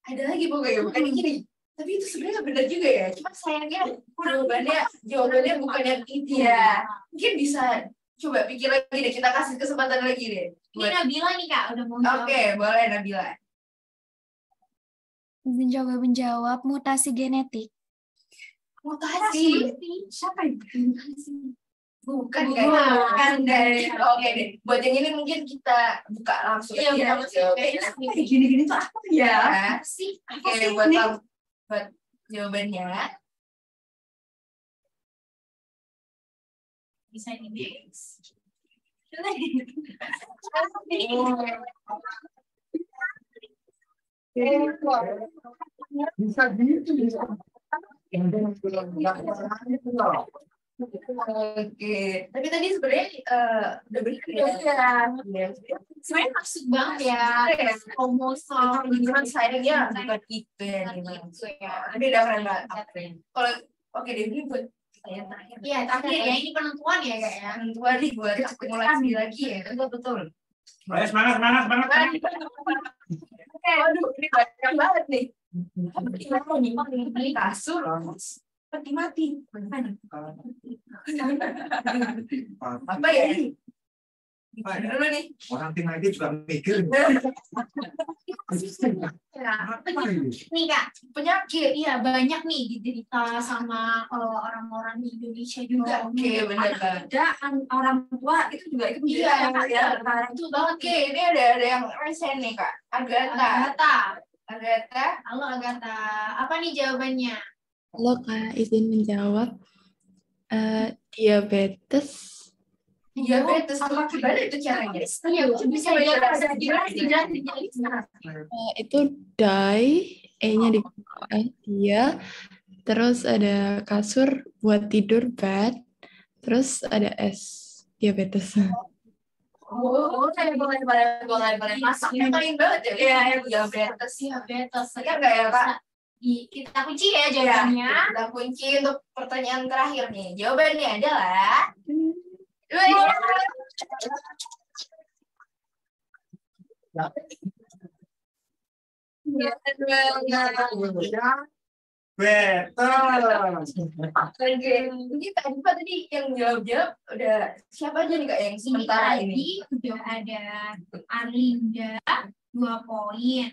A: Ada lagi pokoknya, bukan ini. Tapi itu sebenarnya benar juga ya. Cuma sayangnya jawabannya bukan yang itu ya. Mungkin bisa coba pikir lagi deh. Kita kasih kesempatan lagi deh.
B: Ini Nabila nih, Kak. Udah mau jawab.
A: Oke, boleh Nabila.
N: Mencoba menjawab mutasi genetik.
A: Mutasi? Siapa itu? Bukan dari. Oke deh. Buat yang ini mungkin kita buka langsung.
B: Iya,
P: gini-gini tuh apa ya?
B: Sih.
A: Oke, buat jawabannya.
B: Bisa di mix.
C: Bisa gitu.
A: Oke, tapi tadi sebenarnya udah benar ya.
B: Sebenarnya maksud banget ya.
A: Kromosom, cuman sayangnya bukan itu ya. Tapi udah keren banget. Kalau oke deh, ini buat saya terakhir.
B: Iya, terakhir ya, ini penentuan ya, Kak ya.
A: Penentuan nih buat akumulasi lagi ya. Betul.
C: Semangat.
A: Waduh, ini banyak banget nih. Kasur, peti mati. Apa ya ini? Gimana dulu nih?
C: Orang tim IT juga mikir.
B: Nih Kak, penyakit, iya banyak nih diderita sama orang-orang di Indonesia juga.
A: Oke, benar banget.
P: Ada orang tua itu juga ikut
A: Iya,
P: Kak, ya.
B: Itu banget.
A: Oke, ini ada yang resen nih Kak. Agatha.
B: Halo Agatha, apa nih jawabannya?
F: Halo Kak, izin menjawab. Diabetes.
A: Diabetes, gimana itu caranya?
B: Iya, bisa dijelasin.
F: Itu die, E-nya di dia. Terus ada kasur buat tidur, bed. Terus ada S, diabetes.
A: Oh, boleh. Masuk paling banget ya. Iya, diabetes. Kan nggak ya Kak?
B: Kita kunci ya jawabannya.
A: Kita kunci untuk pertanyaan terakhir nih. Jawabannya adalah Ini tadi yang jawab udah siapa aja nih Kak yang sementara ini?
B: Udah ada Arlinda 2 poin.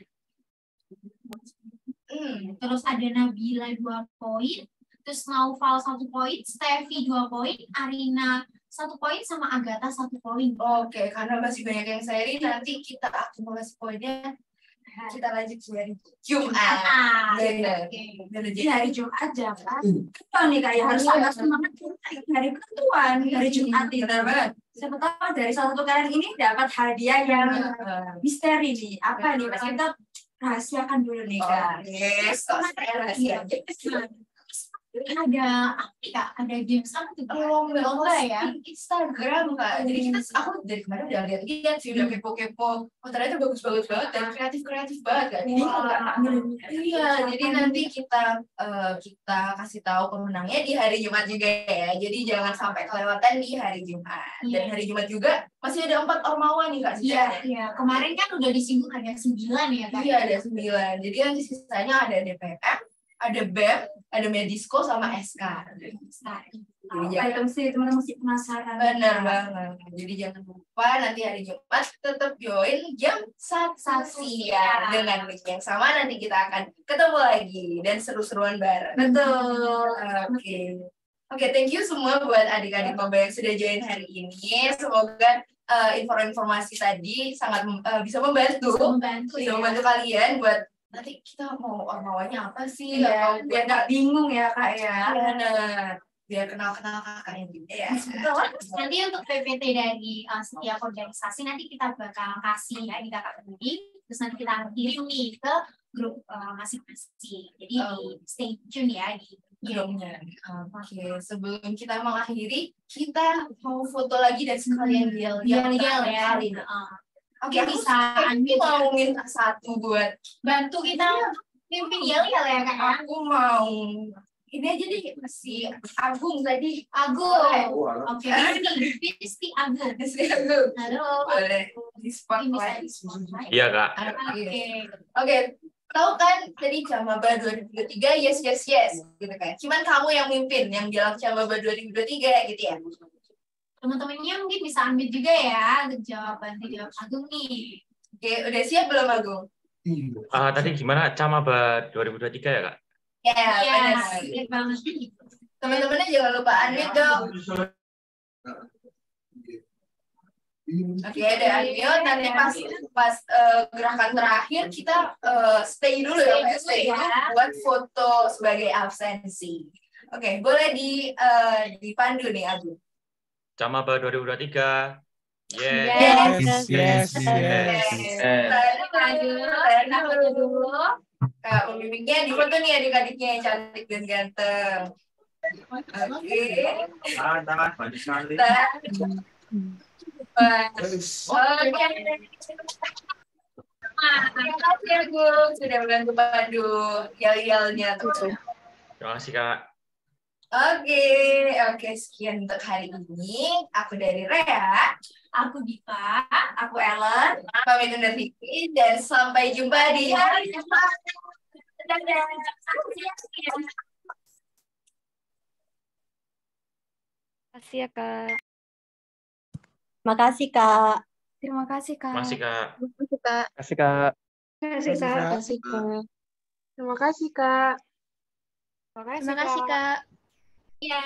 B: Terus ada Nabila 2 poin. Terus Naufal 1 poin, Steffi 2 poin, Arina 1 poin, sama Agatha 1 poin.
A: Oke, karena masih banyak yang seri, nanti kita akumulasi poinnya. Kita lanjut ke hari Jumat. Benar.
P: Jadi hari Jumat jam ketua nih kayak harus agak semangat hari ketuaan hari Jumat itu. Siapa tahu dari salah satu kalian ini dapat hadiah yang misteri nih. Apa nih? Mas kita rahasiakan dulu nih Kak.
A: Rahasia.
B: Ada games apa tuh?
A: Lomba ya. Instagram Kak. Jadi aku dari kemarin udah lihat sih, udah kepo-kepo. Oh ternyata bagus-bagus banget dan kreatif banget kan. Iya, jadi nanti kita kasih tahu pemenangnya di hari Jumat juga ya. Jadi jangan sampai kelewatan di hari Jumat. Dan hari Jumat juga masih ada 4 ormawa nih Kak.
B: Iya. Kemarin kan udah disinggung ada 9 ya Kak.
A: Iya, ada 9. Jadi nanti sisanya ada DPM, ada BEM, ada Medisco sama SK.
P: Itu mesti teman-teman masih penasaran.
A: Benar banget. Jadi jangan lupa nanti hari Jumat tetap join jam 1 siang dengan link yang sama. Nanti kita akan ketemu lagi dan seru-seruan bareng.
P: Betul.
A: Oke, thank you semua buat adik-adik maba yang sudah join hari ini. Semoga informasi tadi sangat bisa membantu kalian buat nanti kita mau ormawanya apa sih?
P: Iya, biar nggak bingung ya Kak ya.
A: Benar. Biar kenal-kenal kakaknya juga ya.
B: Nanti untuk PPT dari setiap organisasi nanti kita bakal kasih ya di kakak pendidik. Terus nanti kita kirim nih ke grup masing-masing. Jadi stay tune ya di
A: grupnya. Oke, sebelum kita mengakhiri, kita mau foto lagi dan sekalian yel ya. Oke,
B: bisa
A: Andi mau minta 1 buat
B: bantu kita pimpin yel ya Kak.
A: Aku mau ini aja deh, si Agung tadi. Oke,
B: ini Pisti Agung. Halo.
A: Boleh di spotlight.
I: Iya Kak.
A: Oke. Tahu kan tadi Camaba 2023 yes gitu kan. Cuman kamu yang mimpin yang bilang Camaba 2023 gitu ya.
B: Teman-temannya mungkin bisa ambil juga ya jawaban Agung nih.
A: Oke, udah siap belum Agung?
I: Tadi gimana Camaba 2023 ya Kak?
A: Ya,
B: benar banget.
A: Teman-temannya jangan lupa unmute dong. Oke, ada unmute. Nanti pas gerakan terakhir kita stay dulu ya, buat foto sebagai absensi. Oke, boleh dipandu nih Agung.
I: Camaba 2023.
A: Yes. Kak pembimbingnya di foto nih adik-adiknya yang cantik dan ganteng. Oke.
L: Bagus sekali.
A: Terima kasih Agung sudah membantu pandu yel-yelnya.
I: Terima kasih Kak.
A: Oke, sekian untuk hari ini. Aku dari Rea,
B: Aku Diva.
A: aku Ellen, pamit undur diri dan sampai jumpa di hari depan. Dadah.
R: Makasih ya, Kak.
G: Makasih, Kak.
U: Terima kasih, Kak.
I: Masih Kak.
U: Terima kasih, Kak.
R: Kasih, Kak.
Q: Kasih, Kak.
G: Makasih, Kak.
Q: Terima kasih, Kak.
U: Terima kasih, Kak.
B: Ya.